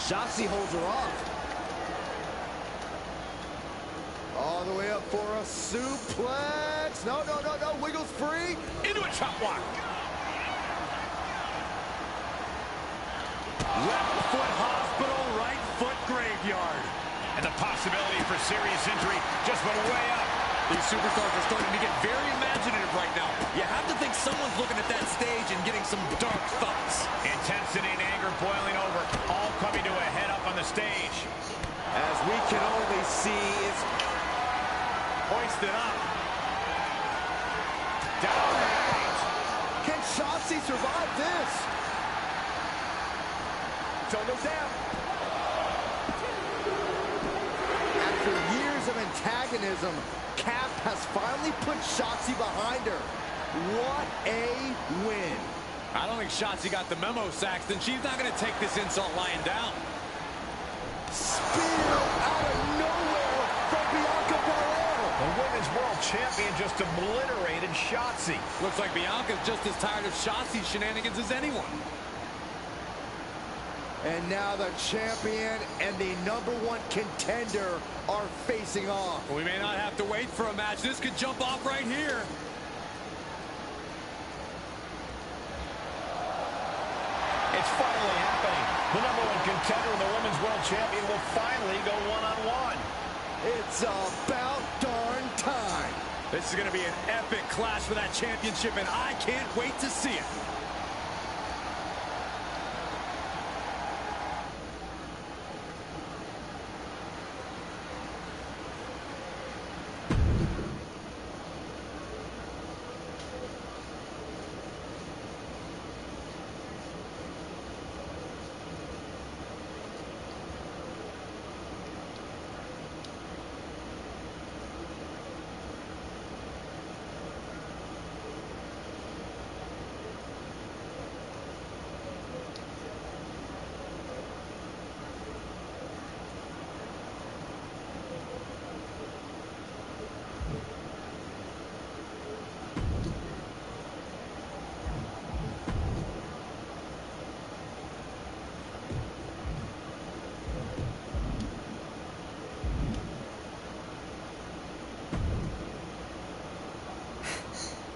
Shotzi holds her off. All the way up for a suplex. No, no, no, no. Wiggles free. Into a chop block. Left foot hospital, right foot graveyard. And the possibility for serious injury just went way up. These superstars are starting to get very imaginative right now. You have to think someone's looking at that stage and getting some dark thoughts. Intensity and anger boiling over, all coming to a head up on the stage. As we can only see, it's hoisted up. Down and out. Can Shotzi survive this? Shoulders down. After years of antagonism, Cap has finally put Shotzi behind her. What a win. I don't think Shotzi got the memo, Saxton. She's not going to take this insult lying down. Spear out of nowhere from Bianca Belair. The Women's World Champion just obliterated Shotzi. Looks like Bianca's just as tired of Shotzi's shenanigans as anyone. And now the champion and the #1 contender are facing off. We may not have to wait for a match. This could jump off right here. It's finally happening. The #1 contender and the Women's World Champion will finally go one-on-one. It's about darn time. This is going to be an epic clash for that championship, and I can't wait to see it.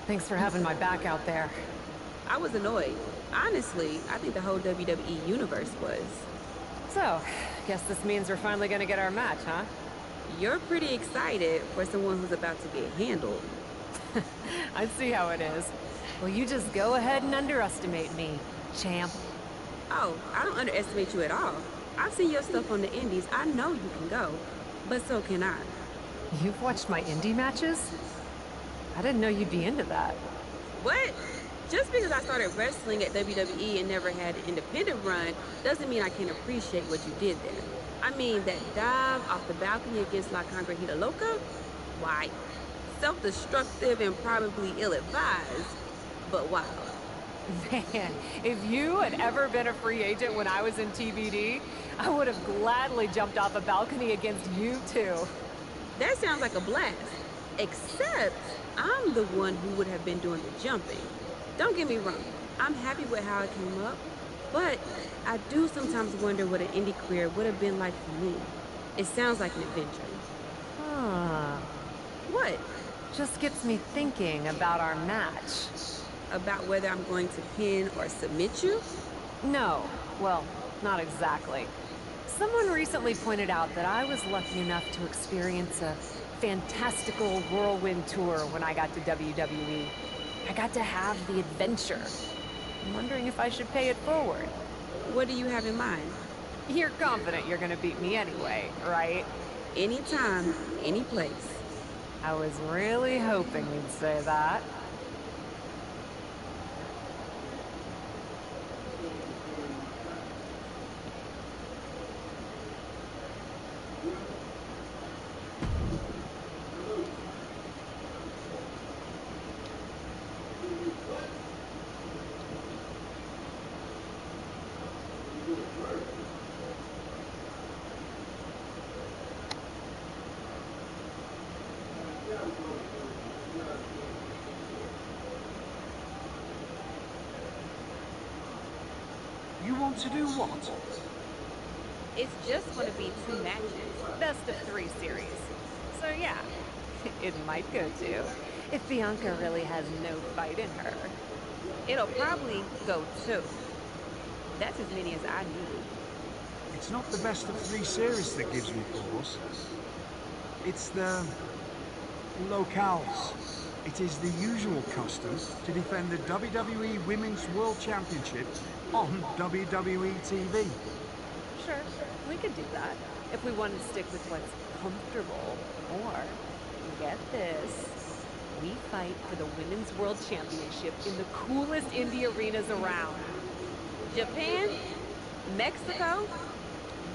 Thanks for having my back out there. I was annoyed. Honestly, I think the whole WWE universe was. So, guess this means we're finally gonna get our match, huh? You're pretty excited for someone who's about to get handled. I see how it is. Well, you just go ahead and underestimate me, champ. Oh, I don't underestimate you at all. I've seen your stuff on the indies. I know you can go, but so can I. You've watched my indie matches? I didn't know you'd be into that. What? Just because I started wrestling at WWE and never had an independent run doesn't mean I can't appreciate what you did there. I mean, that dive off the balcony against La Congregita Loca? Why? Self-destructive and probably ill-advised, but wow. Man, if you had ever been a free agent when I was in TBD, I would have gladly jumped off a balcony against you too. That sounds like a blast. Except, I'm the one who would have been doing the jumping. Don't get me wrong, I'm happy with how it came up, but I do sometimes wonder what an indie career would have been like for me. It sounds like an adventure. Huh. What? Just gets me thinking about our match. About whether I'm going to pin or submit you? No. Well, not exactly. Someone recently pointed out that I was lucky enough to experience a fantastical whirlwind tour when I got to WWE. I got to have the adventure. I'm wondering if I should pay it forward. What do you have in mind? You're confident you're gonna beat me anyway, right? Anytime, any place. I was really hoping you'd say that. You want to do what? It's just going to be 2 matches. Best of 3 series. So yeah, it might go to, if Bianca really has no fight in her. It'll probably go 2. That's as many as I need. It's not the best of 3 series that gives me pause. It's the locales. It is the usual custom to defend the WWE Women's World Championship on WWE TV. Sure, we could do that, if we want to stick with what's comfortable. Or, get this, we fight for the Women's World Championship in the coolest indie arenas around. Japan? Mexico?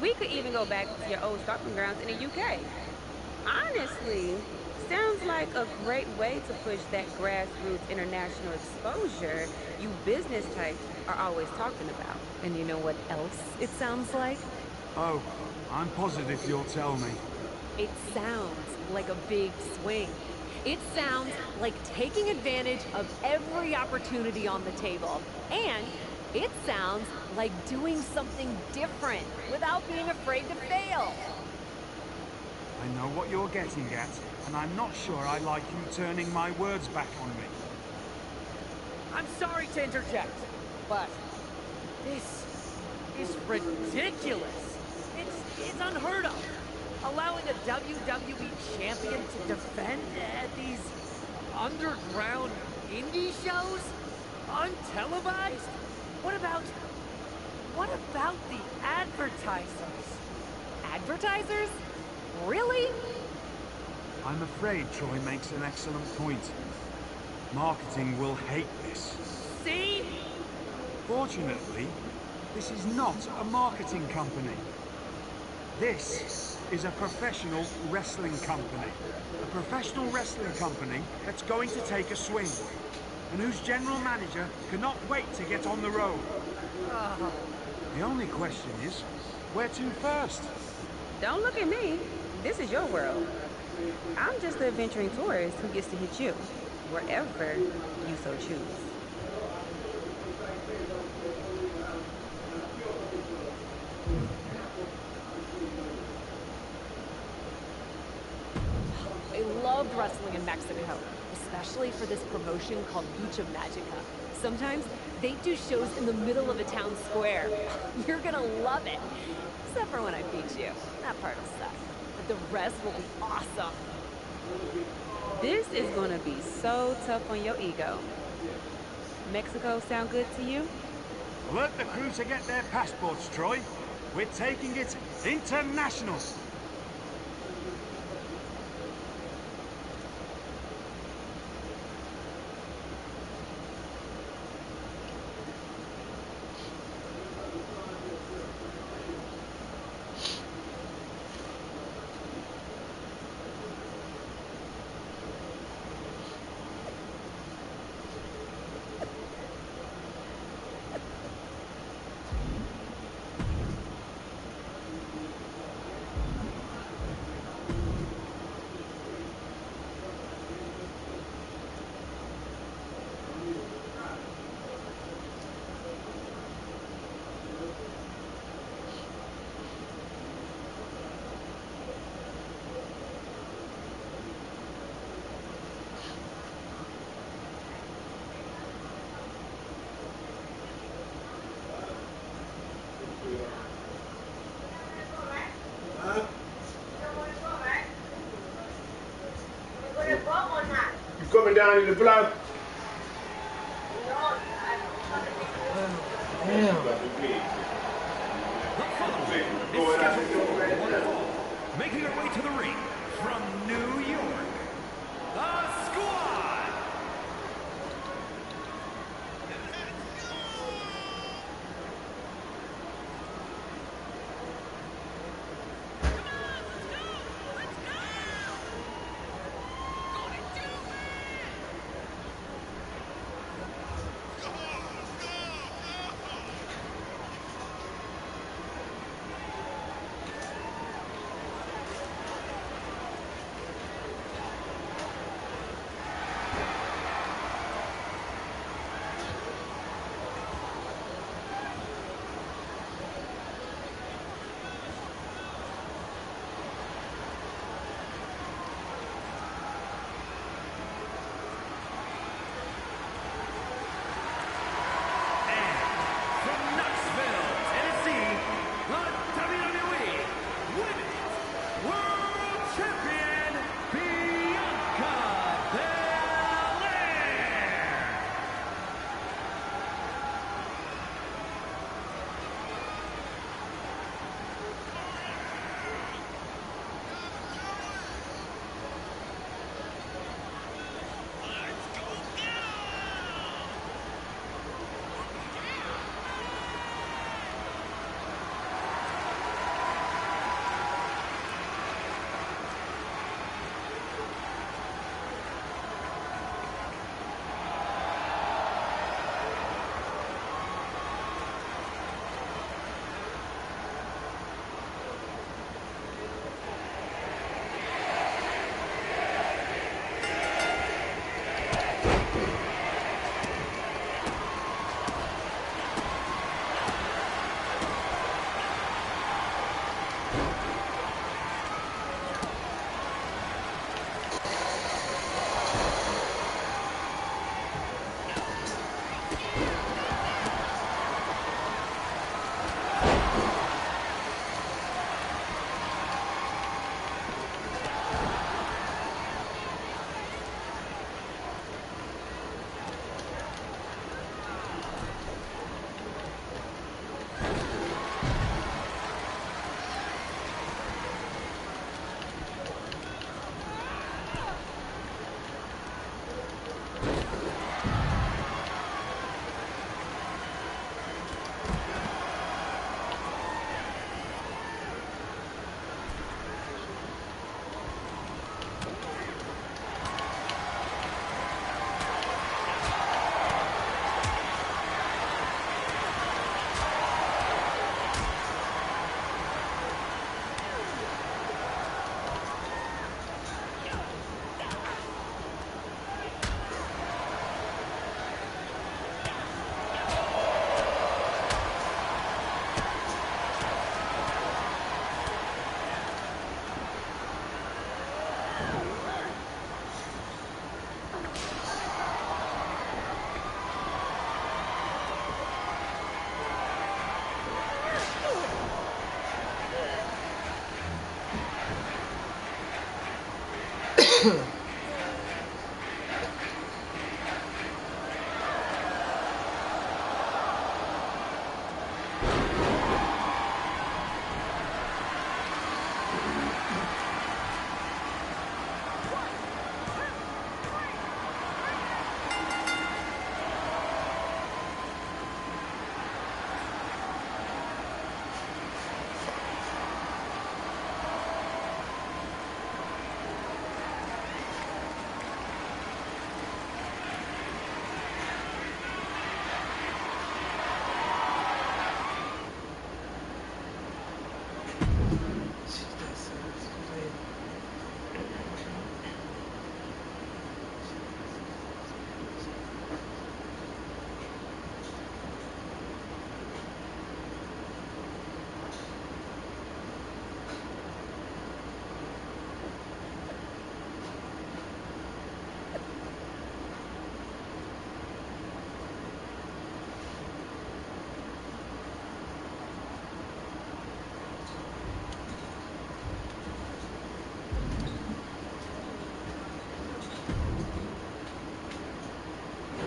We could even go back to your old stomping grounds in the UK. Honestly, sounds like a great way to push that grassroots international exposure you business types are always talking about. And you know what else it sounds like? Oh, I'm positive you'll tell me. It sounds like a big swing. It sounds like taking advantage of every opportunity on the table. And it sounds like doing something different without being afraid to fail. I know what you're getting at, and I'm not sure I like you turning my words back on me. I'm sorry to interject, but this is ridiculous. It's unheard of. Allowing a WWE champion to defend at these underground indie shows? Untelevised? What about the advertisers? Advertisers? Really? I'm afraid Troy makes an excellent point. Marketing will hate this. See? Fortunately, this is not a marketing company. This is a professional wrestling company. A professional wrestling company that's going to take a swing, and whose general manager cannot wait to get on the road. The only question is, where to first? Don't look at me. This is your world. I'm just the adventuring tourist who gets to hit you, wherever you so choose. I loved wrestling in Mexico, especially for this promotion called Lucha Magica. Sometimes they do shows in the middle of a town square. You're gonna love it. Except for when I beat you. That part will suck. But the rest will be awesome. This is gonna be so tough on your ego. Mexico sound good to you? Let the cruiser get their passports, Troy. We're taking it international. You coming down in the block? Making our way to the ring from New York, the Squad.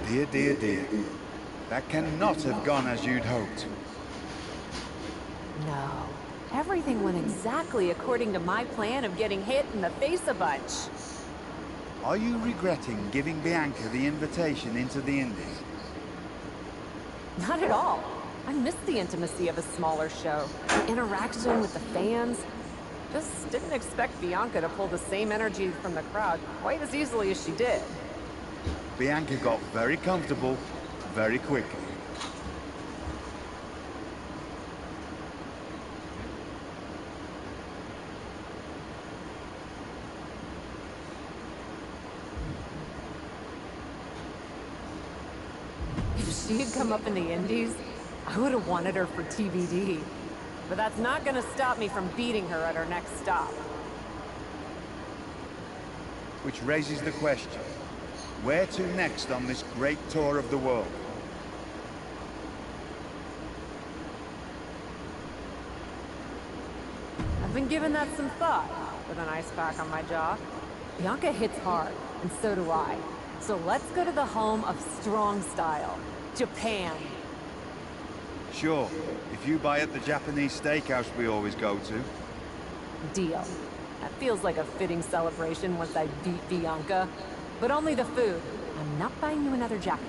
Dear, dear, dear. That cannot have gone as you'd hoped. No. Everything went exactly according to my plan of getting hit in the face a bunch. Are you regretting giving Bianca the invitation into the Indies? Not at all. I missed the intimacy of a smaller show. The interaction with the fans. Just didn't expect Bianca to pull the same energy from the crowd quite as easily as she did. Bianca got very comfortable very quickly. If she had come up in the Indies, I would have wanted her for TBD. But that's not gonna stop me from beating her at her next stop. Which raises the question, where to next on this great tour of the world? I've been giving that some thought, with an ice pack on my jaw. Bianca hits hard, and so do I. So let's go to the home of strong style, Japan. Sure, if you buy at the Japanese steakhouse we always go to. Deal. That feels like a fitting celebration once I beat Bianca. But only the food. I'm not buying you another jacket.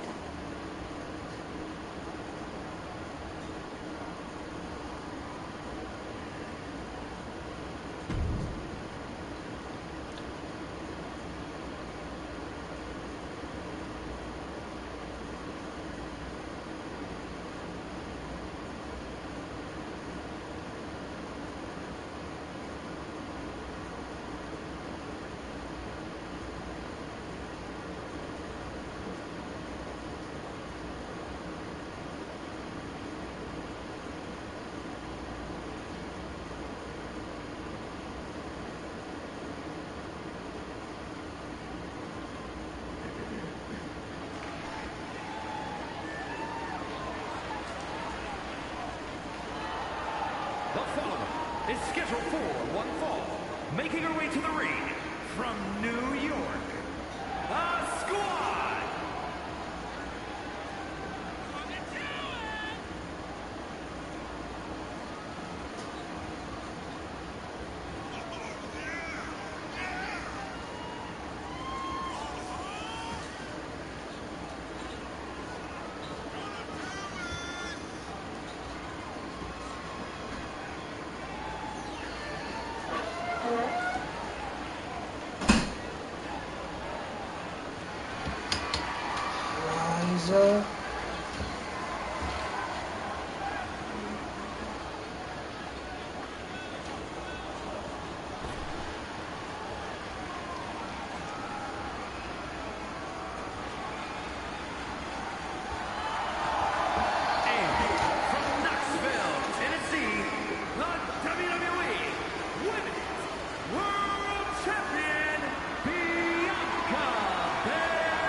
The following is scheduled for one fall, making her way to the ring from New York, a squad. Liza. From Knoxville, Tennessee, the WWE Women's World Champion, Bianca Belair.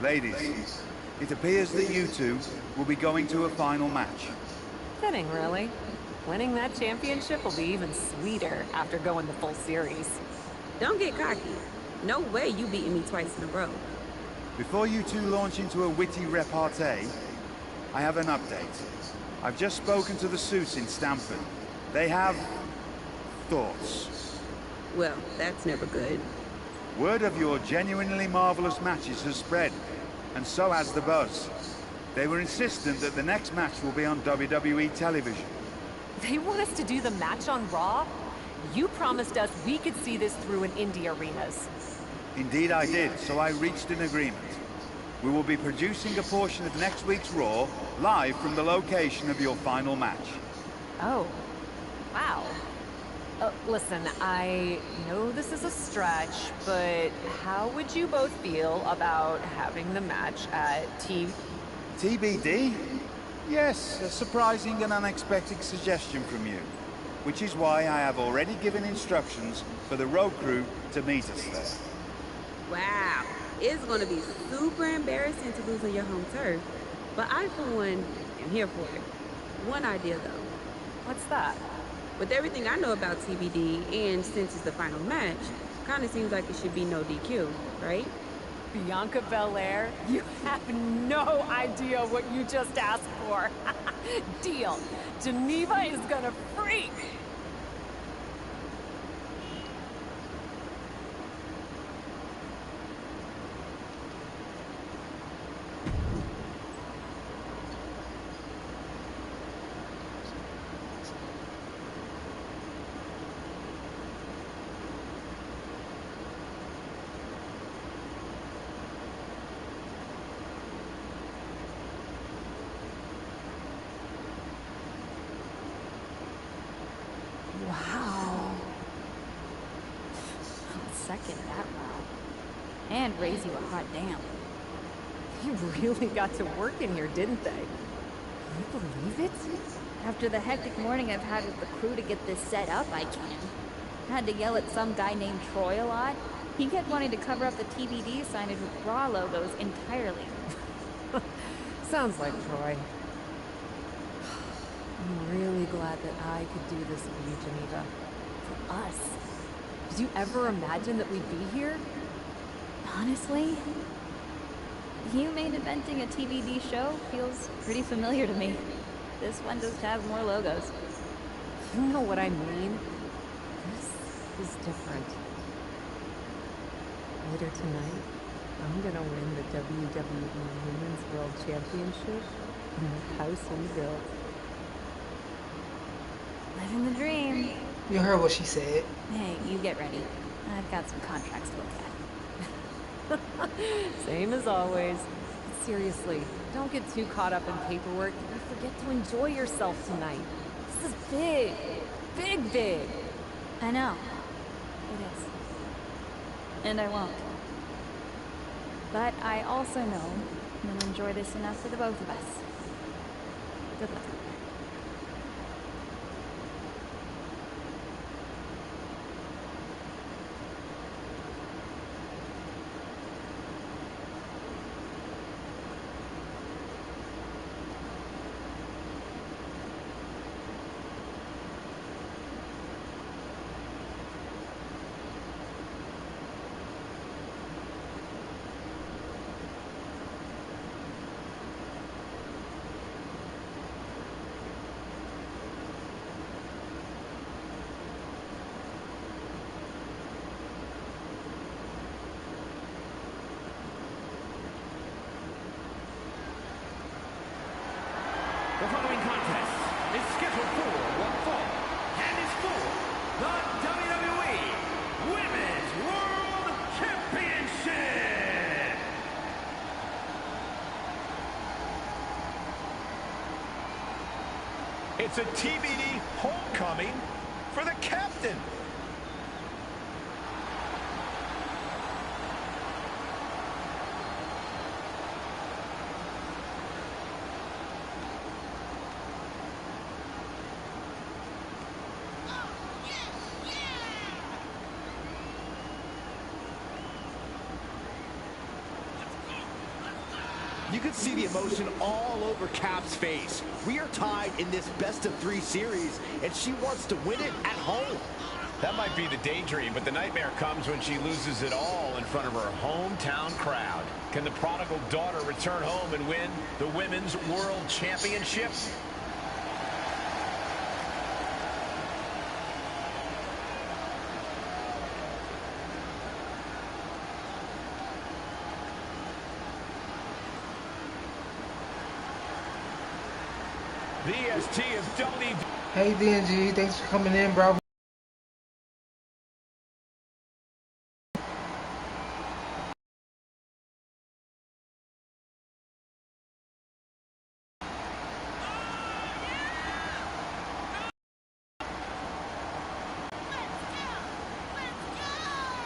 Ladies, it appears that you two will be going to a final match. Fitting, really. Winning that championship will be even sweeter after going the full series. Don't get cocky. No way you beating me twice in a row. Before you two launch into a witty repartee, I have an update. I've just spoken to the suits in Stamford. They have thoughts. Well, that's never good. Word of your genuinely marvelous matches has spread, and so has the buzz. They were insistent that the next match will be on WWE television. They want us to do the match on Raw? You promised us we could see this through in indie arenas. Indeed I did, so I reached an agreement. We will be producing a portion of next week's Raw live from the location of your final match. Oh, wow. Listen, I know this is a stretch, but how would you both feel about having the match at TBD? Yes, a surprising and unexpected suggestion from you. Which is why I have already given instructions for the road crew to meet us there. Wow, it's gonna be super embarrassing to lose on your home turf, but I, for one, am here for it. One idea, though. What's that? With everything I know about TBD, and since it's the final match, kind of seems like it should be no DQ, right? Bianca Belair? You have no idea what you just asked for. Deal. Geneva is gonna freak. Wow. I'll second that wow. And raise you a hot damn. They really got to work in here, didn't they? Can you believe it? After the hectic morning I've had with the crew to get this set up, I can. I had to yell at some guy named Troy a lot. He kept wanting to cover up the TBD signage with Raw logos entirely. Sounds like Troy. I'm really glad that I could do this for you, Geneva. For us. Did you ever imagine that we'd be here? Honestly, you main eventing a TBD show feels pretty familiar to me. This one just has more logos. You know what I mean? This is different. Later tonight, I'm gonna win the WWE Women's World Championship in the house we built. Living the dream. You heard what she said. Hey, you get ready. I've got some contracts to look at. Same as always. But seriously, don't get too caught up in paperwork and you forget to enjoy yourself tonight. This is big. Big, big. I know. It is. And I won't. But I also know I'm gonna enjoy this enough for the both of us. Good luck. The following contest is scheduled for one fall and is for the WWE Women's World Championship. It's a TBD homecoming for the captain. You can see the emotion all over Cap's face. We are tied in this best-of-3 series, and she wants to win it at home. That might be the daydream, but the nightmare comes when she loses it all in front of her hometown crowd. Can the prodigal daughter return home and win the Women's World Championship? The EST is WWE. Hey DNG, thanks for coming in, bro.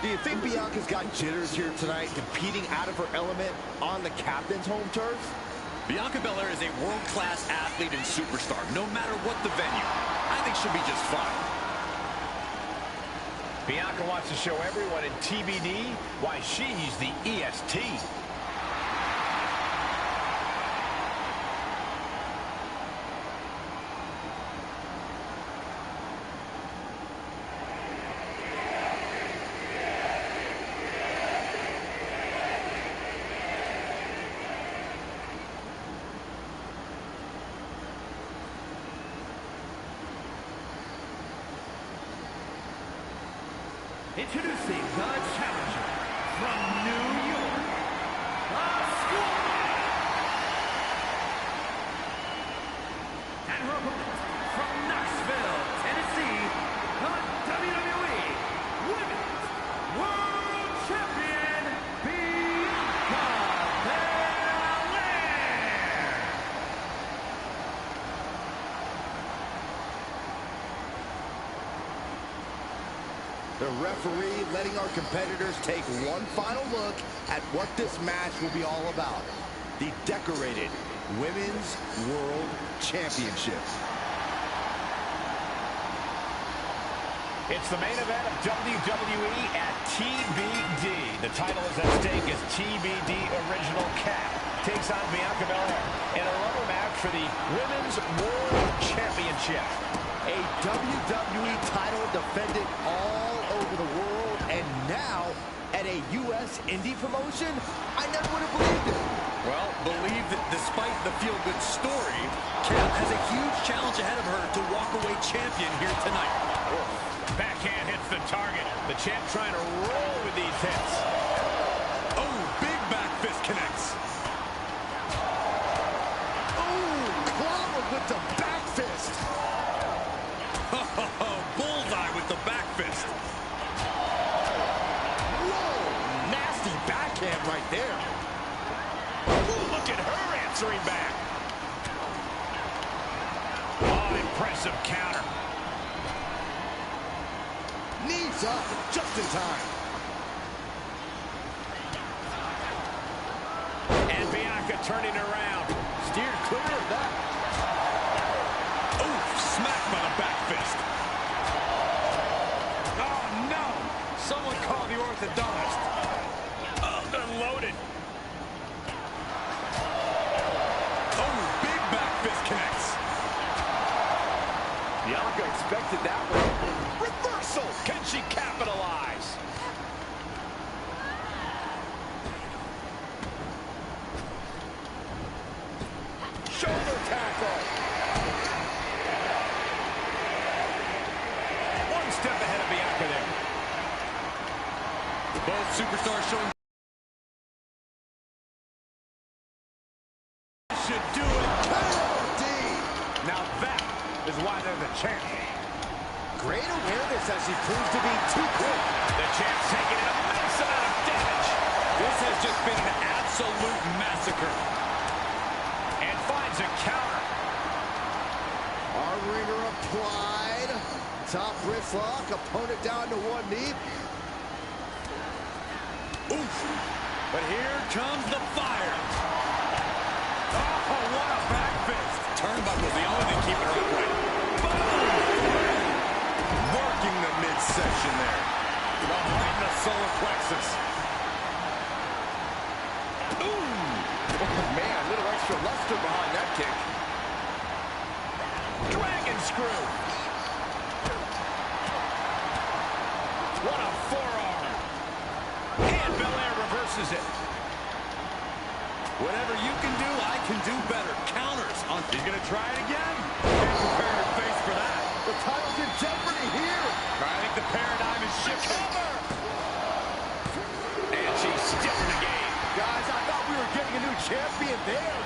Do you think Bianca's got jitters here tonight, competing out of her element on the captain's home turf? Bianca Belair is a world-class athlete and superstar, no matter what the venue. I think she'll be just fine. Bianca wants to show everyone in TBD why she's the EST. Introducing the challenger from New York, Asuka! And her opponent from Knoxville, Tennessee, the WWE Women's World Champion, Bianca Belair! The referee letting our competitors take one final look at what this match will be all about. The decorated Women's World Championship. It's the main event of WWE at TBD. The title is at stake as TBD Original Cap takes on Bianca Belair in a rubber match for the Women's World Championship. A WWE title defended all over the world, and now at a U.S. indie promotion? I never would have believed it. Well, believe that despite the feel-good story, Cap has a huge challenge ahead of her to walk away champion here tonight. Backhand hits the target. The champ trying to roll with these hits. Oh, big back fist connects. Oh, clobbered with the back fist. Bullseye with the back fist. Whoa, nasty backhand right there. Ooh, look at her answering back. Oh, impressive counter. Knees up just in time. And Bianca turning around. Steered clear of that. Oof, smacked by the back fist. Oh, no. Someone call the orthodontist. Unloaded. Oh, big back fist connects. Bianca expected that one. Reversal. Can she capitalize? Shoulder tackle. One step ahead of Bianca there. Both superstars showing should do it. KOD. Now that is why they're the champ. Great awareness as she proves to be too quick. The champ's taking an immense amount of damage. This has just been an absolute massacre. And finds a counter. Our ringer applied. Top wrist lock. Opponent down to one knee. Oof. But here comes the fire. Oh, what a back fist. Turnbuckle's the only thing keeping her upright. Working the midsection there. Behind the solar plexus. Ooh. Oh, man. extra luster behind that kick. Dragon screw. What a forearm. And Belair reverses it. Whatever you can do, I can do better. Counters on. He's going to try it again. Can't prepare your face for that. The title's in jeopardy here. I think the paradigm is shifting. And she's still in the game. Guys, I thought we were getting a new champion there.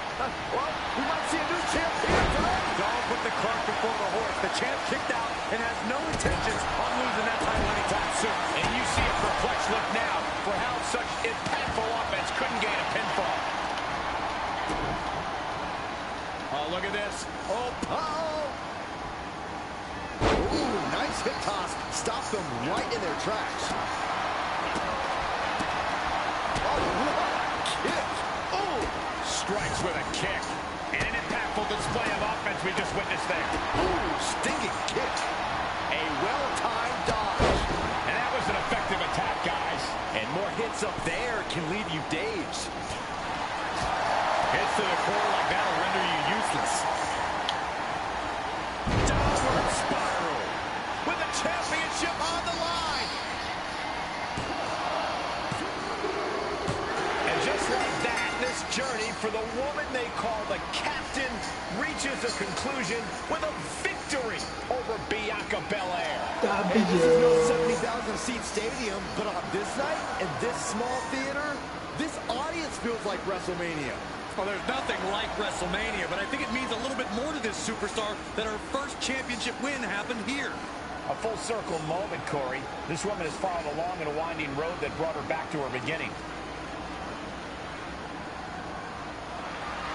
Well, we might see a new champ here tonight. Don't put the cart before the horse. The champ kicked out and has no intentions on losing that title anytime soon. And you see a perplexed look now for how such impactful offense couldn't gain a pinfall. Oh, look at this. Oh, Ooh, nice hip toss. Stopped them right in their tracks. Oh, what a kick. oh, strikes with a kick. And an impactful display of offense we just witnessed there. Ooh, stinging kick. A well-timed dodge. And that was an effective attack, guys. And more hits up there can leave you dazed. Hits to the core like that'll render you useless. Downward spiral with the championship on the line. And just like that, this journey for the woman they call the Captain reaches a conclusion with a victory over Bianca Belair. And this is no 70,000-seat stadium, but on this night, in this small theater, this audience feels like WrestleMania. Well, there's nothing like WrestleMania, but I think it means a little bit more to this superstar that her first championship win happened here. A full circle moment, Corey. This woman has followed along in a winding road that brought her back to her beginning.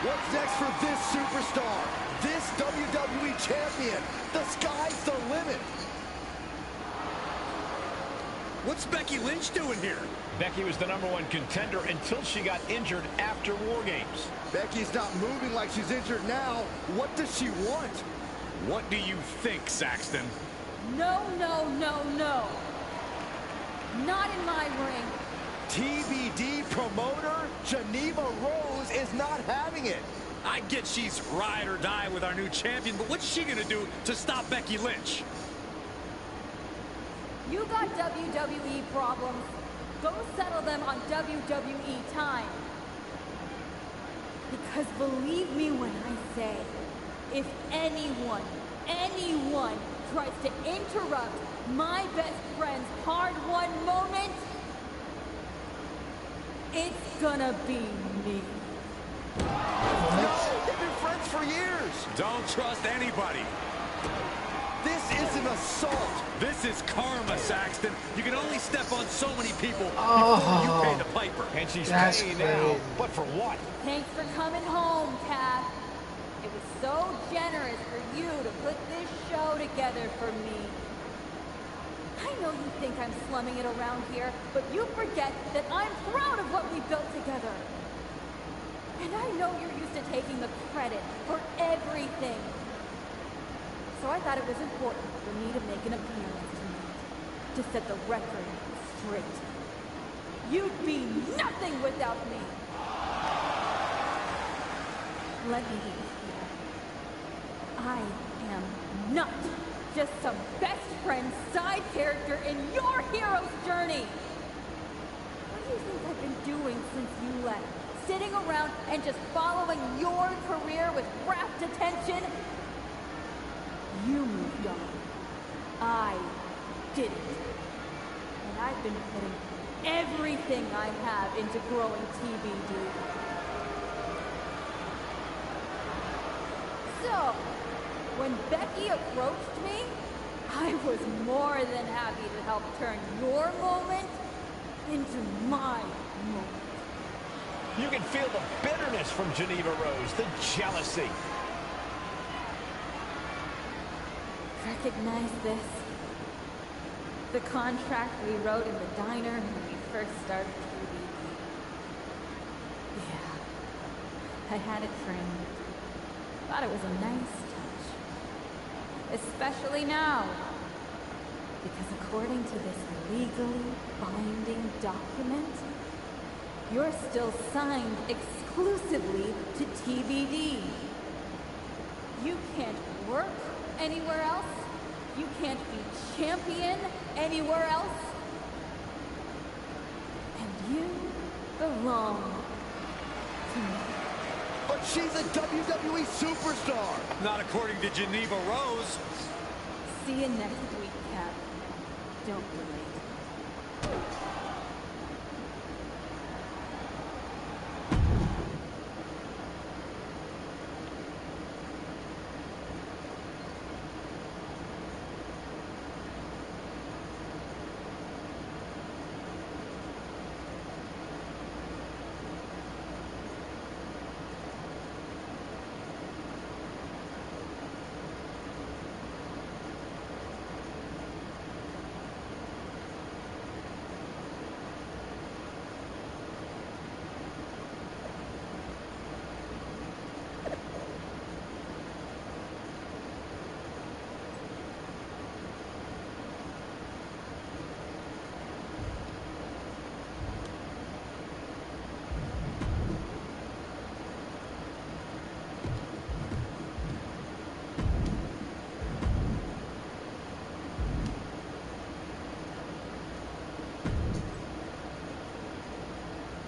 What's next for this superstar? This WWE champion? The sky's the limit. What's Becky Lynch doing here? Becky was the #1 contender until she got injured after War Games. Becky's not moving like she's injured now. What does she want? What do you think, Saxton? No, no, no, no. Not in my ring. TBD promoter Geneva Rose is not having it. I get she's ride or die with our new champion, but what's she gonna do to stop Becky Lynch? You got WWE problems. Go settle them on WWE time. Because believe me when I say, if anyone tries to interrupt my best friend's hard-won moment, it's gonna be me. No, they've been friends for years. Don't trust anybody. This is an assault. This is karma, Saxton. You can only step on so many people before you pay the piper. And she's paying now, but for what? Thanks for coming home, Kat. It was so generous for you to put this show together for me. I know you think I'm slumming it around here, but you forget that I'm proud of what we built together. And I know you're used to taking the credit for everything. So I thought it was important for me to make an appearance tonight, to set the record straight. You'd be nothing without me. Let me be clear. I am not just some best friend side character in your hero's journey. What do you think I've been doing since you left? Sitting around and just following your career with rapt attention? You moved on. I didn't. And I've been putting everything I have into growing TBD. So, when Becky approached me, I was more than happy to help turn your moment into my moment. You can feel the bitterness from Geneva Rose, the jealousy. Recognize this? The contract we wrote in the diner when we first started TBD. Yeah, I had it framed. Thought it was a nice touch. Especially now. Because according to this legally binding document, you're still signed exclusively exclusively to TBD. You can't work anywhere else. You can't be champion anywhere else. And you belong to me. But she's a WWE superstar. Not according to Geneva Rose. See you next week, Cap. Don't relate.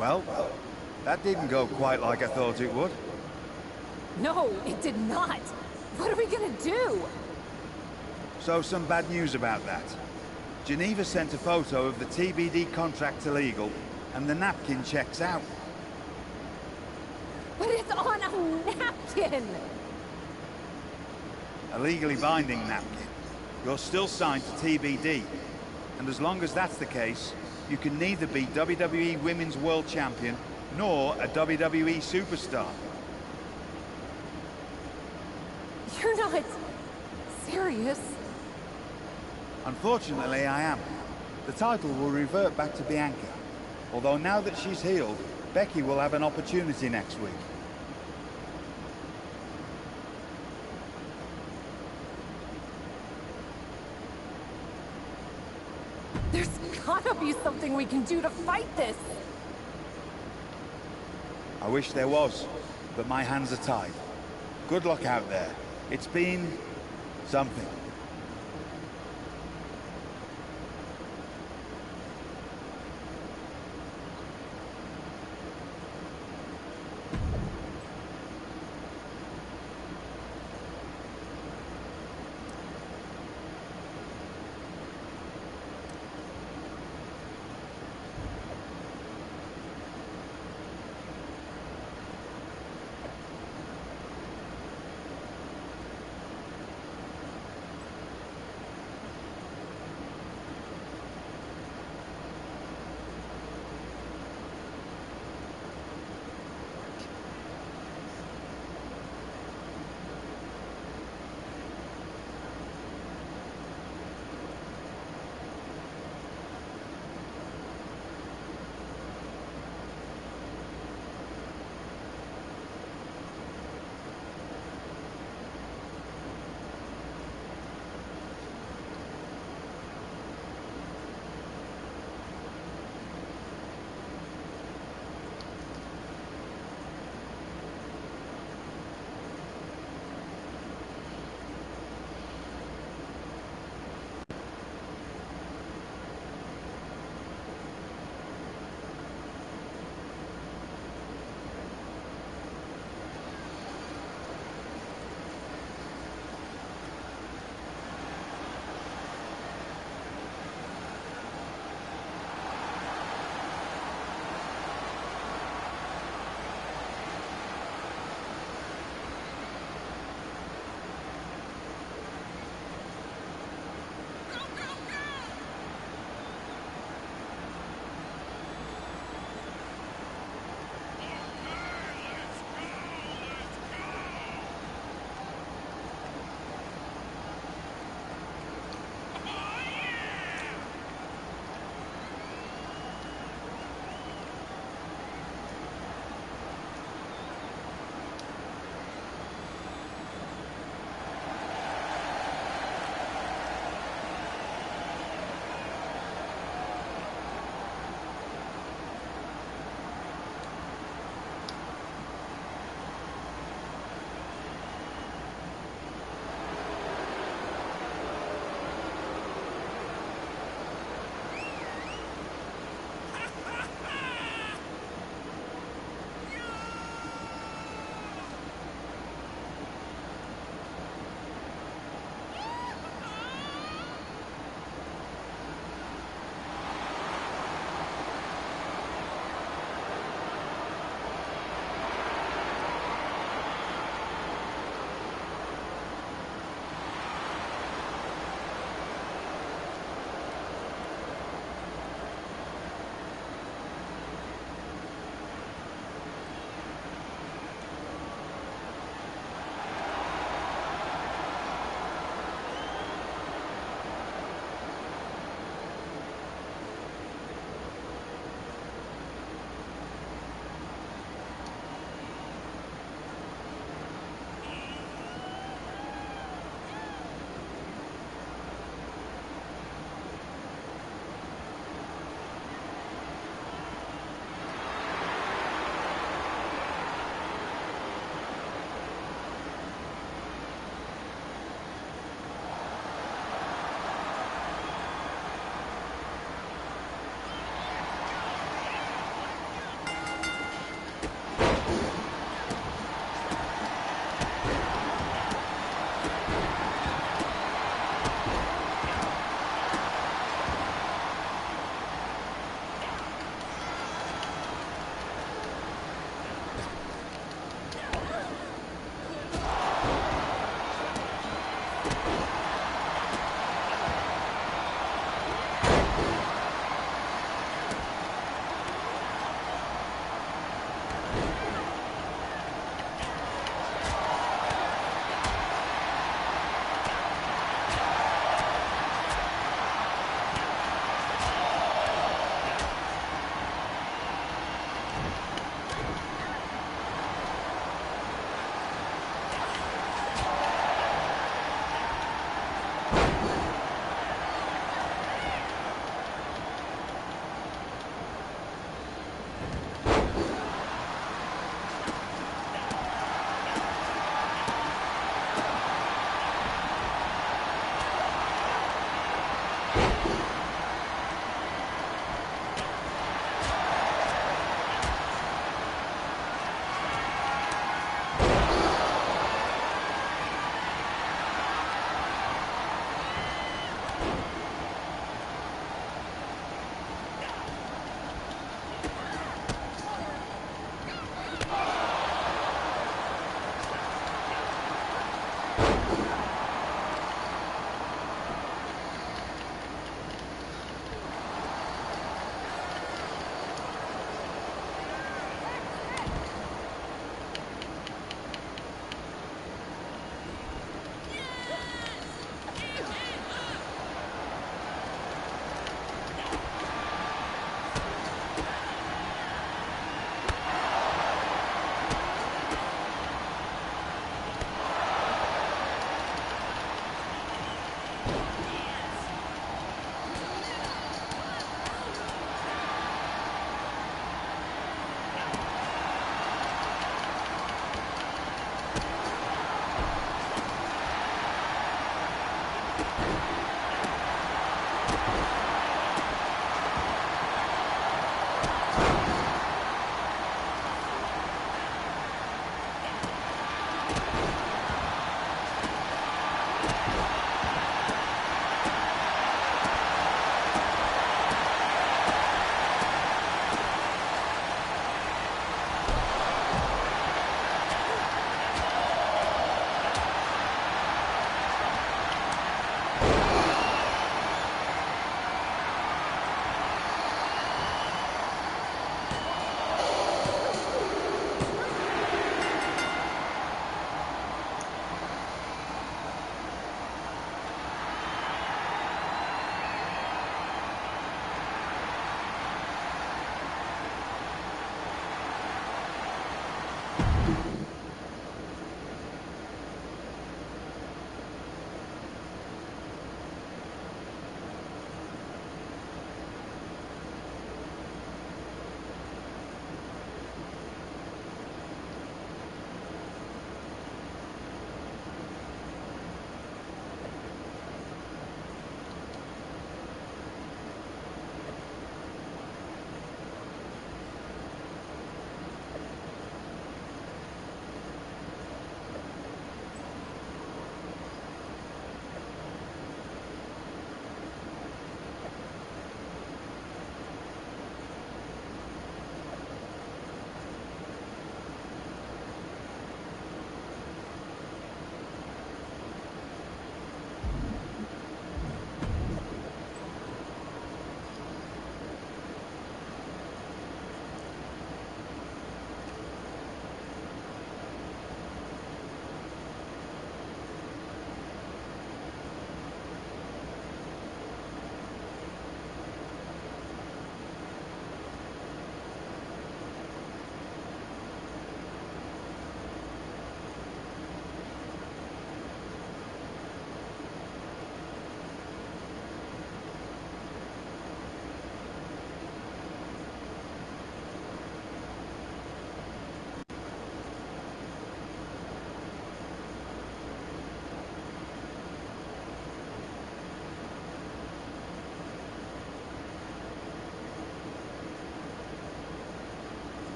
Well, that didn't go quite like I thought it would. No, it did not. What are we gonna do? So some bad news about that. Geneva sent a photo of the TBD contract to legal, and the napkin checks out. But it's on a napkin! A legally binding napkin. You're still signed to TBD. And as long as that's the case, you can neither be WWE Women's World Champion nor a WWE Superstar. You're not serious. Unfortunately, I am. The title will revert back to Bianca. Although now that she's healed, Becky will have an opportunity next week. There's gotta be something we can do to fight this! I wish there was, but my hands are tied. Good luck out there. It's been something.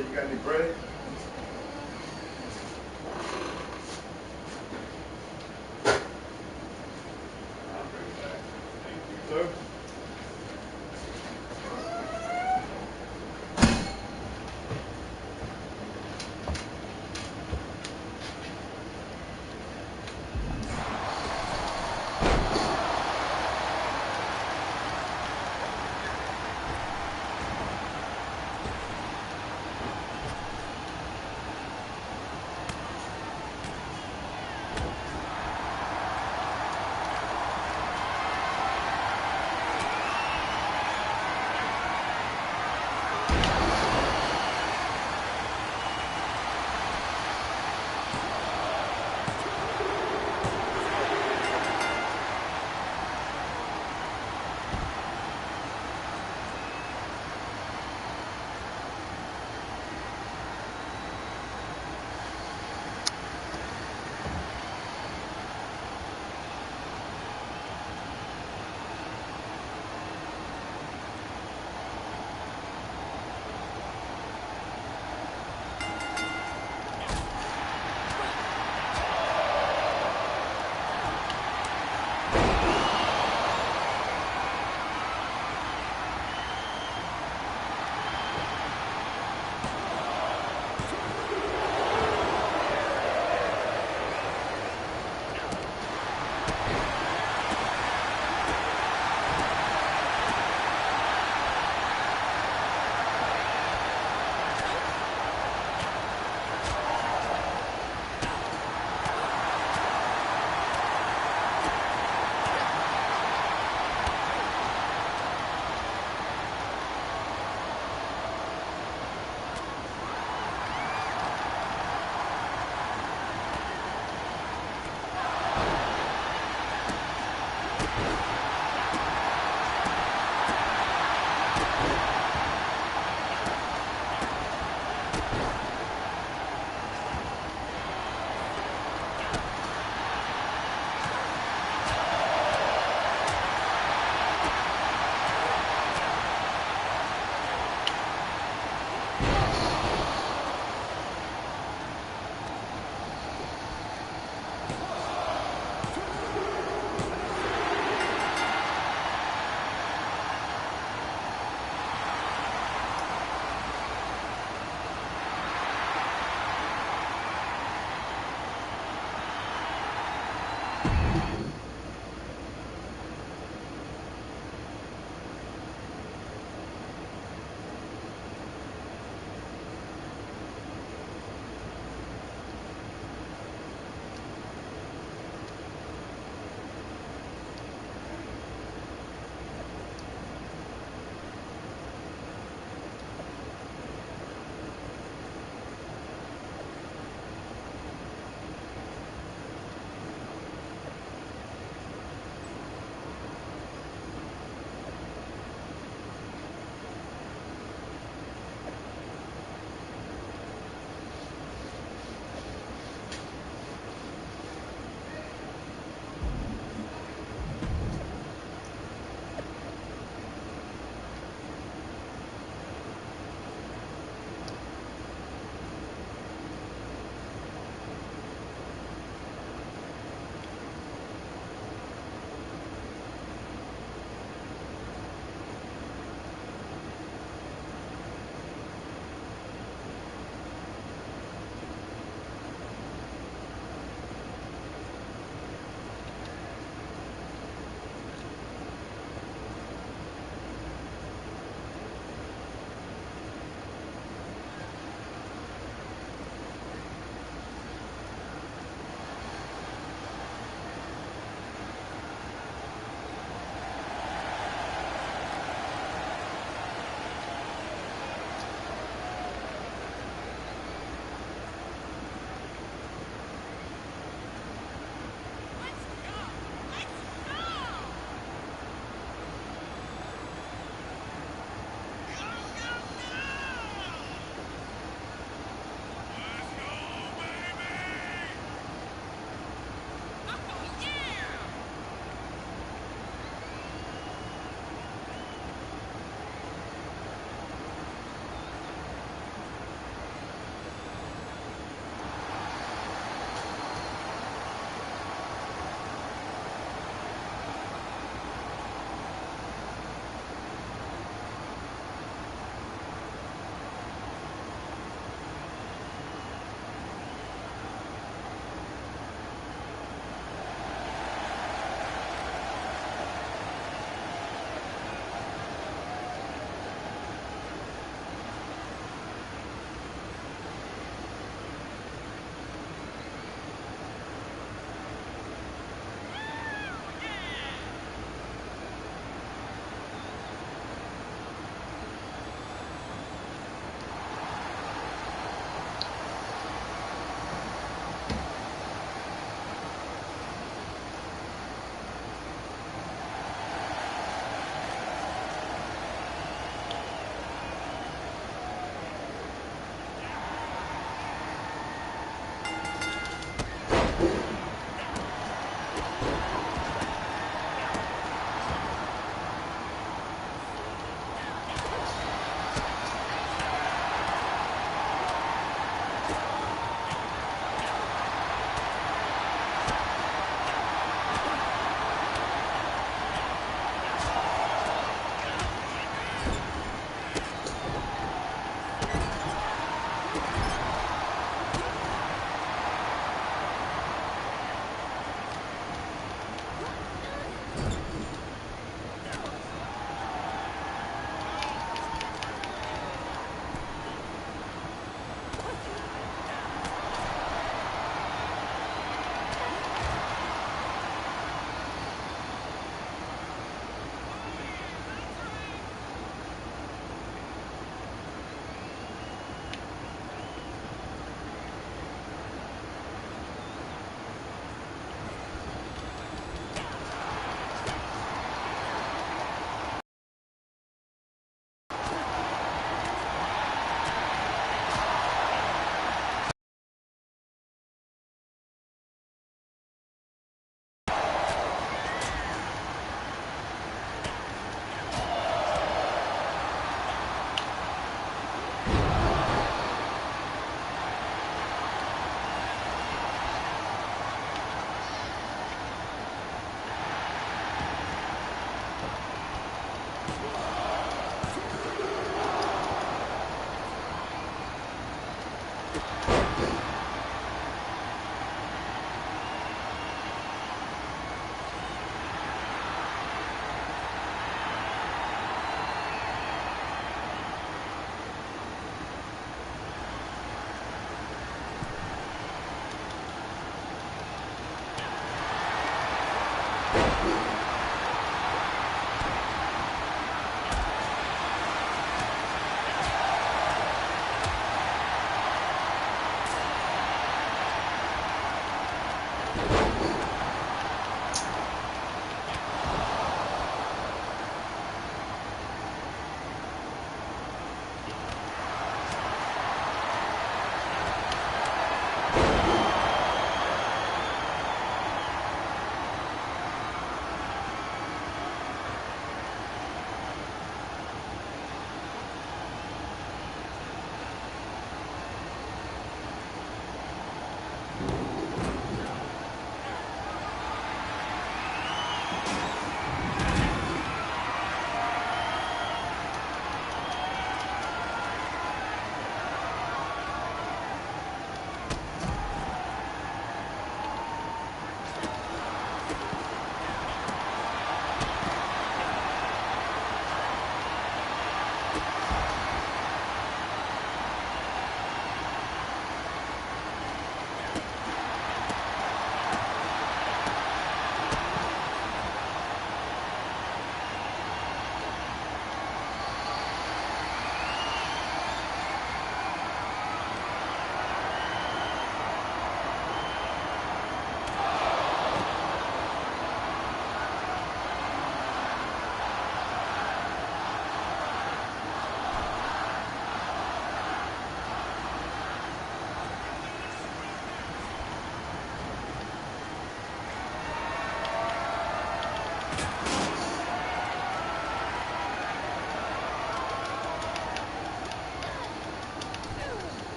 You got any bread? I'll bring it back. Thank you, sir.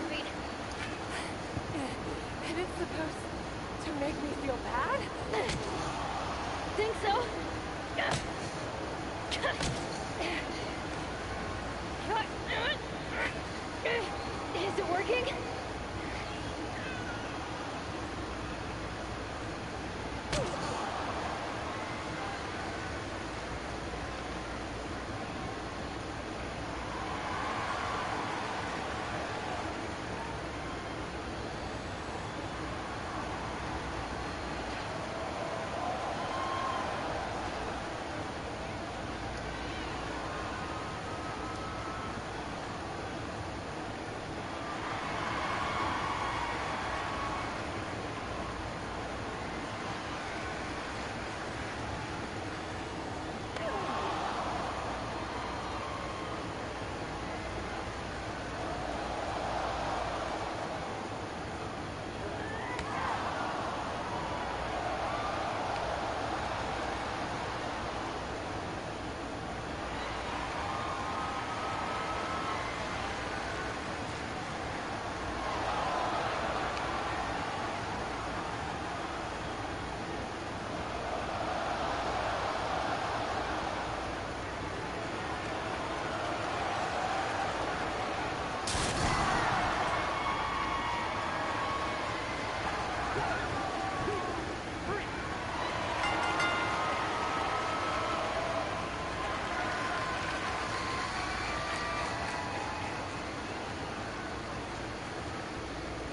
feet. And it's supposed to make me feel bad? Think so? Is it working?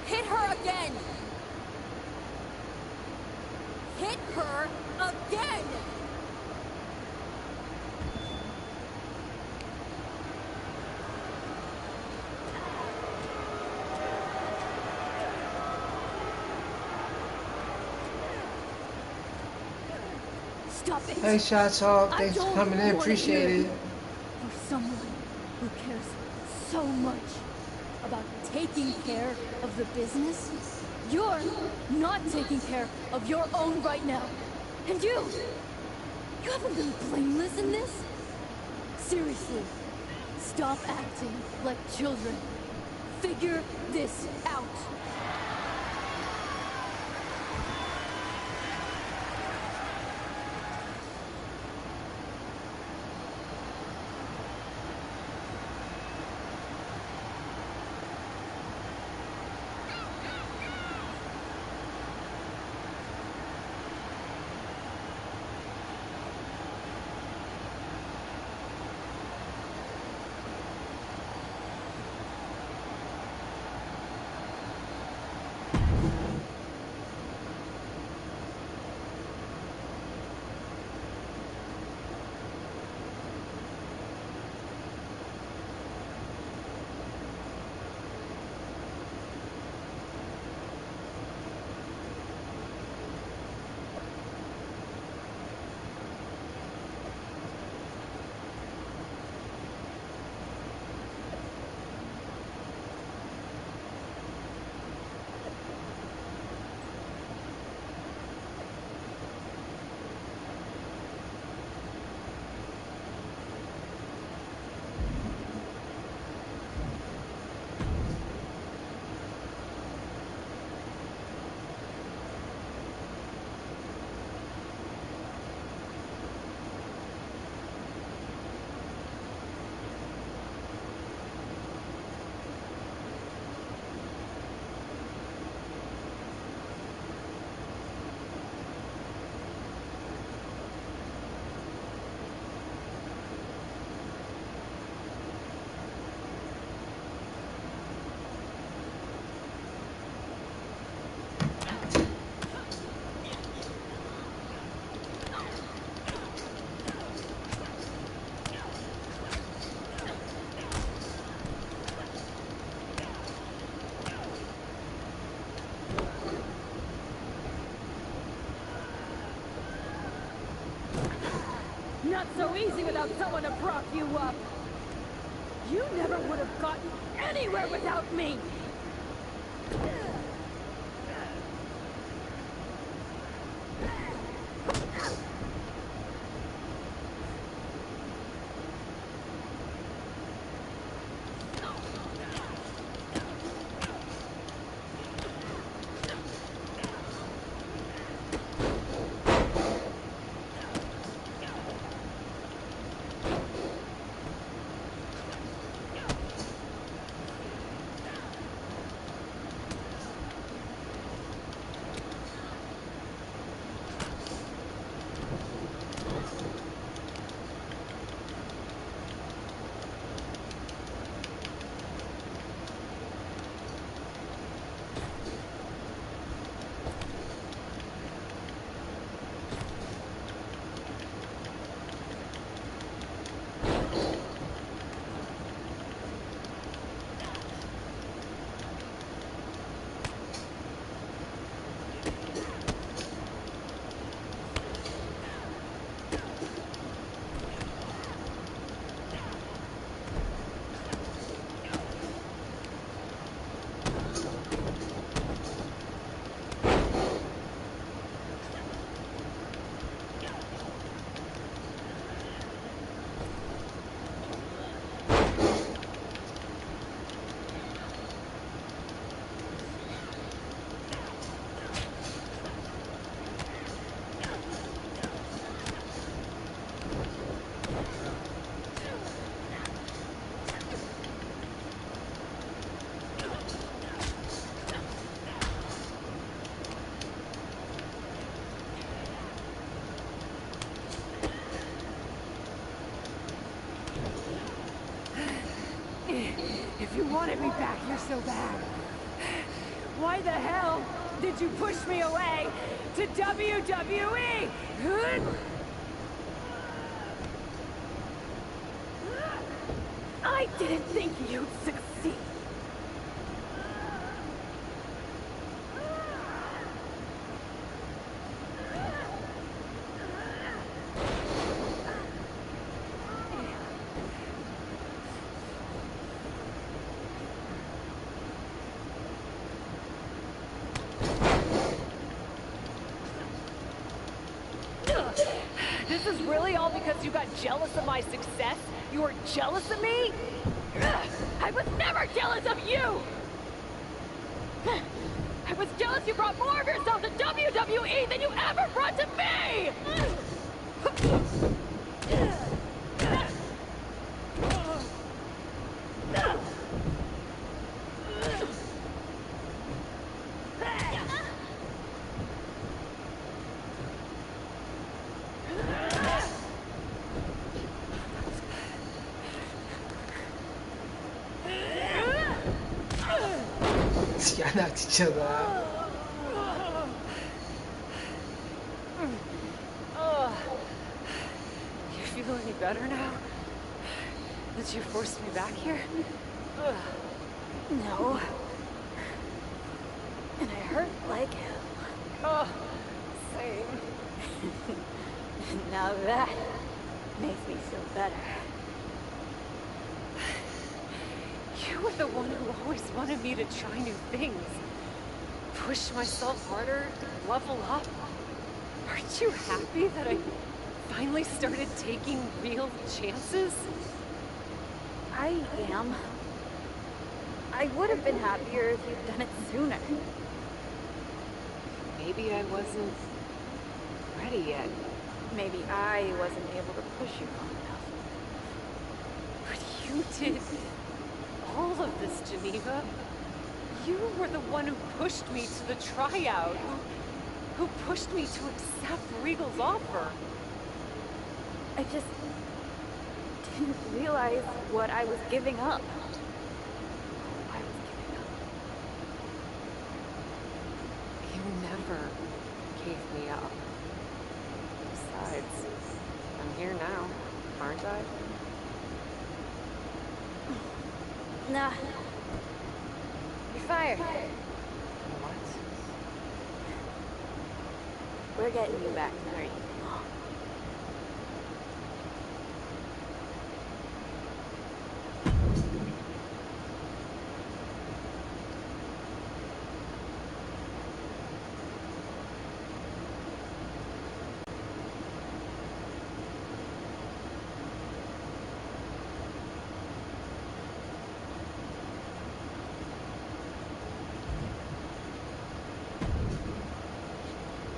Hit her again! Hit her again! Stop it! Hey, Shots Hog, I thanks for don't coming in. wanna Appreciate hear it. For someone who cares so much about taking care of the business, you're not taking care of your own right now. And you haven't been blameless in this? Seriously, stop acting like children. Figure this out. Not so easy without someone to prop you up. You never would have gotten anywhere without me. wanted me back here so bad. Why the hell did you push me away to WWE? I didn't think you'd succeed. This is really all because you got jealous of my success? You were jealous of me? I was never jealous of you! I was jealous you brought more of yourself to WWE than you ever brought to me! Y'all knocked each other out. You feel any better now? That you forced me back here? No. And I hurt like hell. Oh, same. Now that makes me feel better. You were the one who always wanted me to try new things. Push myself harder, level up. Aren't you happy that I finally started taking real chances? I am. I would have been happier if you'd done it sooner. Maybe I wasn't ready yet. Maybe I wasn't able to push you far enough. But you did all of this, Geneva. You were the one who pushed me to the tryout, who pushed me to accept Regal's offer. I just didn't realize what I was giving up. You never gave me up. Besides, I'm here now, aren't I? Nah. You're fired. What? We're getting you back to where you belong.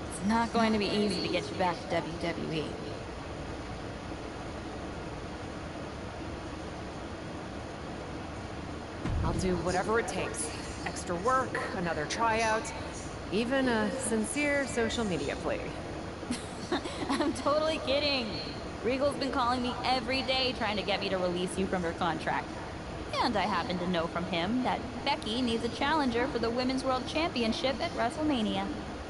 It's not going to be easy to get you back to WWE. I'll do whatever it takes. Extra work, another tryout, even a sincere social media plea. I'm totally kidding. Regal's been calling me every day trying to get me to release you from your contract. And I happen to know from him that Becky needs a challenger for the Women's World Championship at WrestleMania.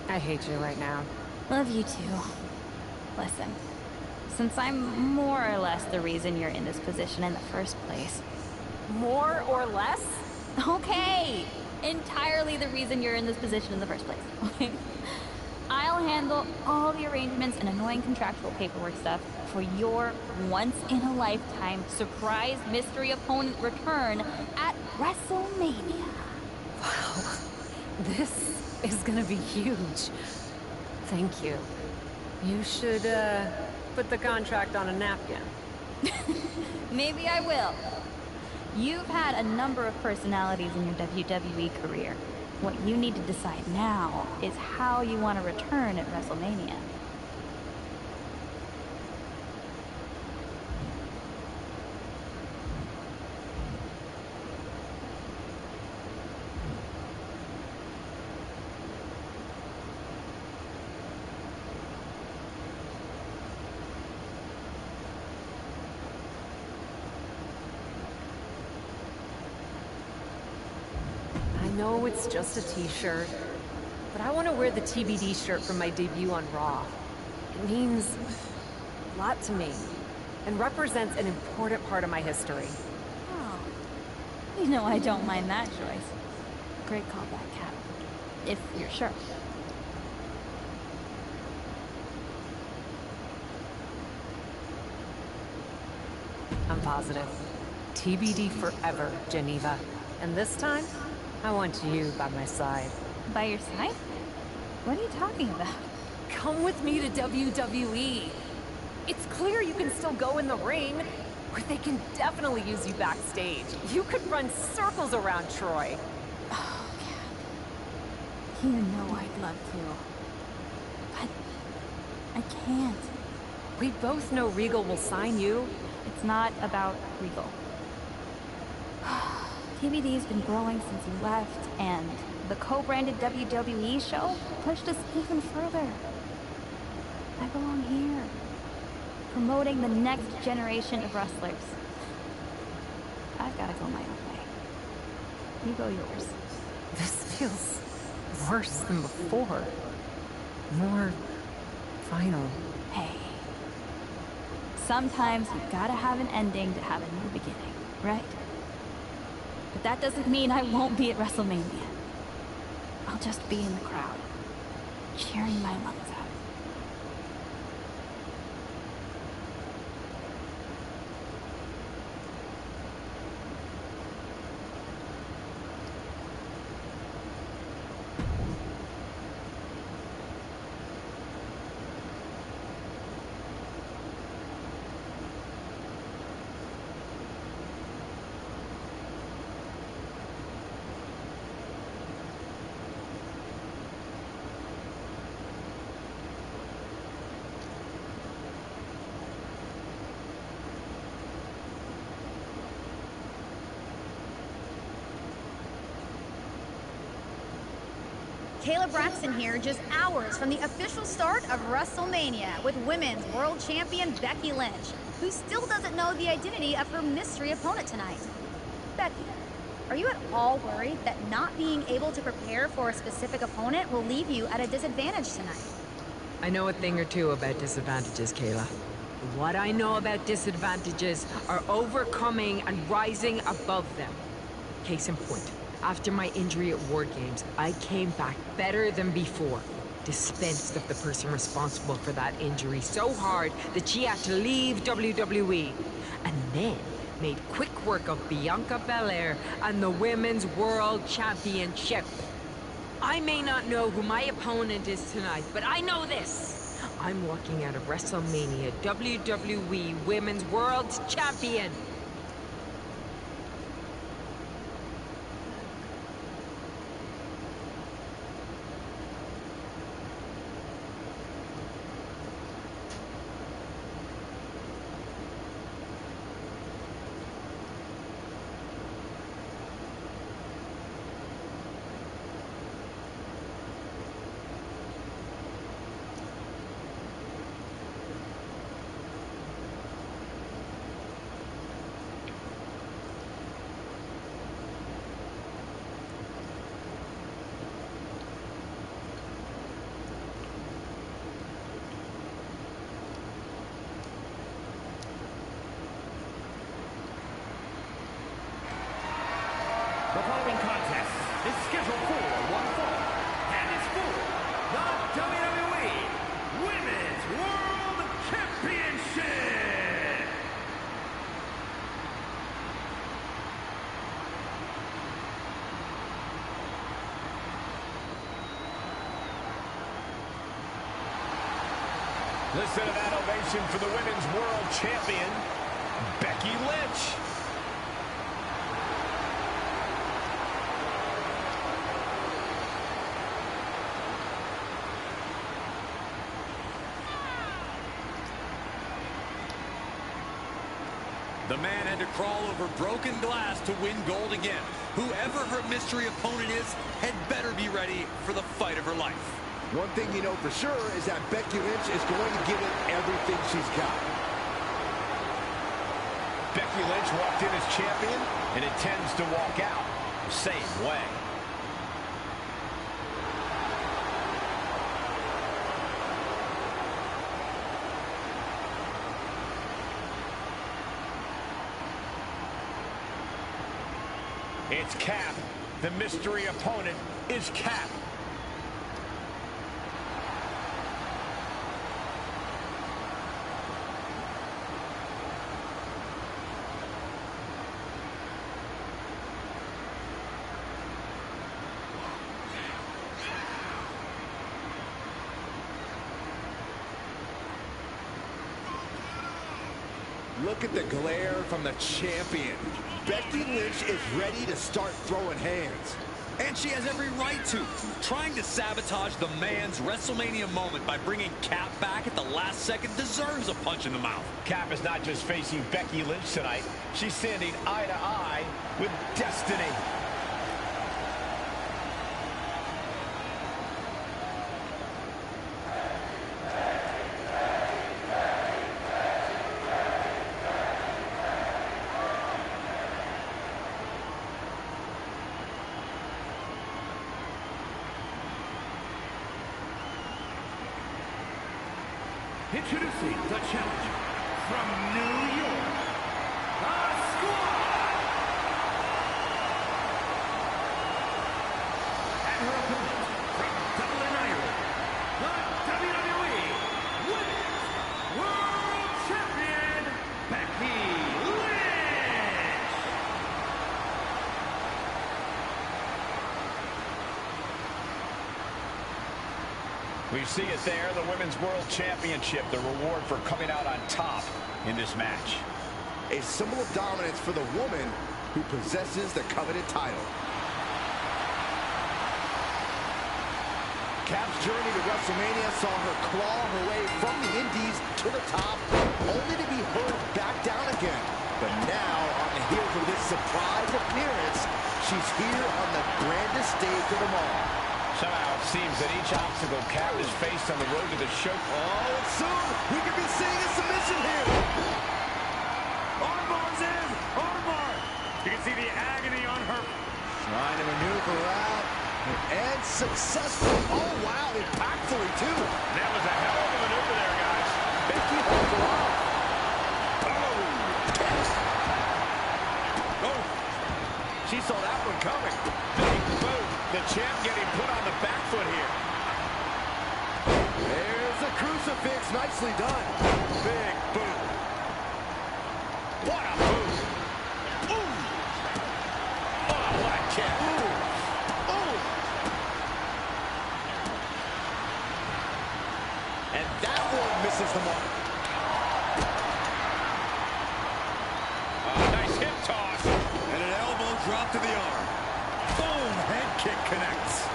I hate you right now. Love you too. Listen, since I'm more or less the reason you're in this position in the first place. More or less? Okay! Entirely the reason you're in this position in the first place, okay? I'll handle all the arrangements and annoying contractual paperwork stuff for your once-in-a-lifetime surprise mystery opponent return at WrestleMania. Wow. This is gonna be huge. Thank you. You should, put the contract on a napkin. Maybe I will. You've had a number of personalities in your WWE career. What you need to decide now is how you want to return at WrestleMania. know it's just a t-shirt, but I want to wear the TBD shirt from my debut on Raw. It means a lot to me and represents an important part of my history. Oh, you know I don't mind that choice. Great callback, Cap. If you're sure. I'm positive. TBD forever, Geneva. And this time, I want you by my side. By your side? What are you talking about? Come with me to WWE. It's clear you can still go in the ring, or they can definitely use you backstage. You could run circles around Troy. Oh, Kat. You know I'd love to. But I can't. We both know Regal will sign you. It's not about Regal. TBD's been growing since you left, and the co-branded WWE show pushed us even further. I belong here, promoting the next generation of wrestlers. I've got to go my own way. You go yours. This feels worse than before. More final. Hey. Sometimes you gotta have an ending to have a new beginning, right? But that doesn't mean I won't be at WrestleMania. I'll just be in the crowd, cheering my lungs out. Kayla Braxton here, just hours from the official start of WrestleMania with Women's World Champion Becky Lynch, who still doesn't know the identity of her mystery opponent tonight. Becky, are you at all worried that not being able to prepare for a specific opponent will leave you at a disadvantage tonight? I know a thing or two about disadvantages, Kayla. What I know about disadvantages are overcoming and rising above them. Case in point. After my injury at War Games, I came back better than before. Dispensed of the person responsible for that injury so hard that she had to leave WWE. And then made quick work of Bianca Belair and the Women's World Championship. I may not know who my opponent is tonight, but I know this. I'm walking out of WrestleMania WWE Women's World Champion. The following contest is scheduled for one fall, and is for the WWE Women's World Championship. Listen to that ovation for the Women's World Champion, Becky Lynch. The man had to crawl over broken glass to win gold again. Whoever her mystery opponent is had better be ready for the fight of her life. One thing you know for sure is that Becky Lynch is going to give it everything she's got. Becky Lynch walked in as champion and intends to walk out the same way. It's Cap. The mystery opponent is Cap. Look at the glare from the champion. Becky Lynch is ready to start throwing hands. And she has every right to. Trying to sabotage the man's WrestleMania moment by bringing Cap back at the last second deserves a punch in the mouth. Cap is not just facing Becky Lynch tonight. She's standing eye to eye with destiny. Introducing the challenger from New York, the Squad. And her opponent from Dublin, Ireland, the WWE Women's World Champion, Becky Lynch. We see it there, the Women's World Championship, the reward for coming out on top in this match. A symbol of dominance for the woman who possesses the coveted title. Cap's journey to WrestleMania saw her claw her way from the Indies to the top, only to be hurled back down again. But now, on the heels of this surprise appearance, she's here on the grandest stage of them all. Somehow it seems that each obstacle Cap has faced on the road to the show. Oh, and soon we could be seeing a submission here. Armbar's in! Armbar! You can see the agony on her. Trying to maneuver out and successful. Oh, wow, impactfully, too. That was a hell of a maneuver there, guys. Becky holds her off. Oh! She saw that one coming. Big boot. The champ getting put on the back foot here. There's a crucifix. Nicely done. Big boot. What a boot. Ooh. Oh, what a kick. Ooh. Ooh. And that one misses the mark. Nice hip toss. And an elbow drop to the arm. Boom! Head kick connects.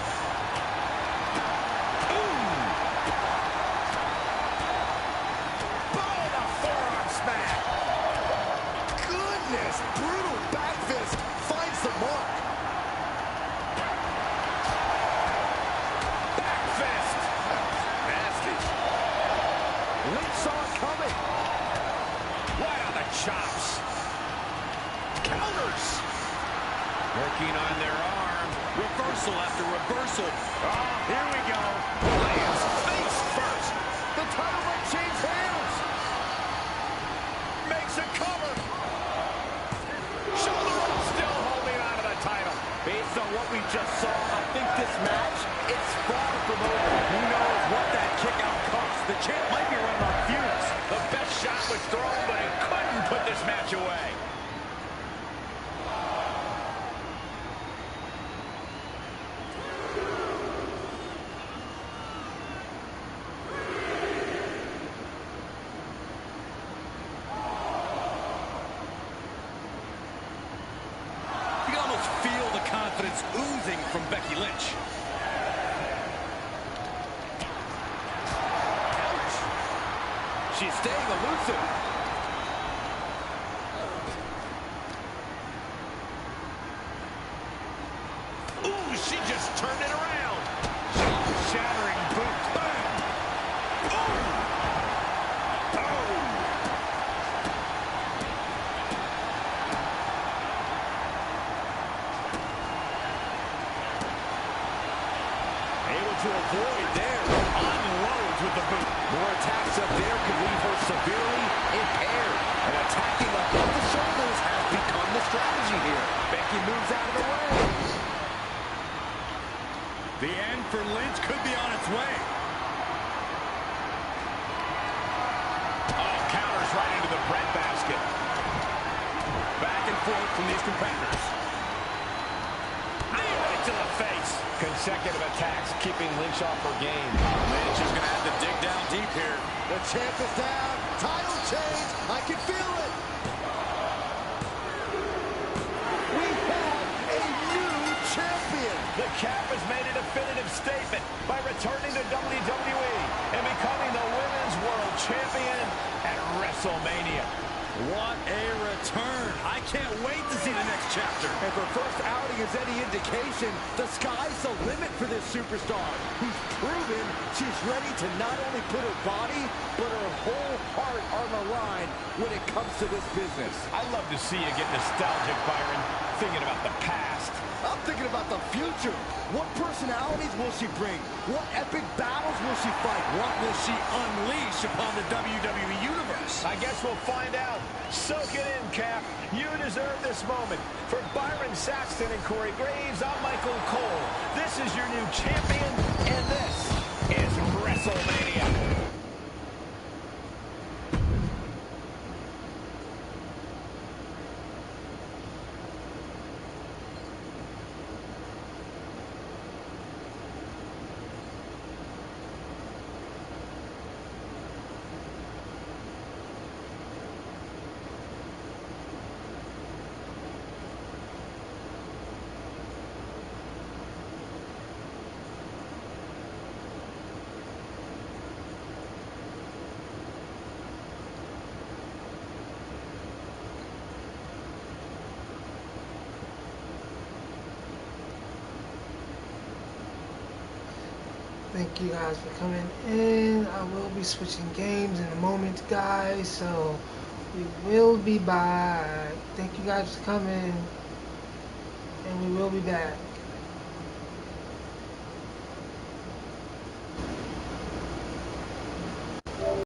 Forearm smack. Goodness, brutal back fist finds the mark. Back fist. Nasty. Lynch saw it coming. Right on the chops. Counters. Working on their arm. Reversal after reversal. Oh, here we go. Lands face first. The title might change hands. Makes a cover. Shoulder up, still holding on to the title. Based on what we just saw, I think this match is far from over. Who knows what that kick out costs? The champ might be running on fumes. The best shot was thrown, but it couldn't put this match away. You can almost feel the confidence oozing from Becky Lynch. She's staying elusive. Ooh, she just turned it around. Shattering boot. Bang. Ooh. Oh. Able to avoid there. Unloads with the boot. More attacks up there could leave her severely impaired. And attacking above the shoulders has become the strategy here. Becky moves out of the way. The end for Lynch could be on its way. Oh, counters right into the breadbasket. Back and forth from these competitors. Right to the face. Consecutive attacks keeping Lynch off her game. Lynch is going to have to dig down deep here. The champ is down. Title change. I can feel it. We have a new champion. The Cap has made a definitive statement by returning to WWE and becoming the Women's World Champion at WrestleMania. What a return. I can't wait to see the next chapter. If her first outing is any indication, the sky's the limit for this superstar, who's proven she's ready to not only put her body, but her whole heart on the line when it comes to this business. I love to see you get nostalgic, Byron, thinking about the past. I'm thinking about the future. What personalities will she bring? What epic battles will she fight? What will she unleash upon the WWE Universe? I guess we'll find out. Soak it in, Cap. You deserve this moment. For Byron Saxton and Corey Graves, I'm Michael Cole. This is your new champion, and this is WrestleMania. Thank you guys for coming in. I will be switching games in a moment, guys, so we will be back. Thank you guys for coming, and we will be back.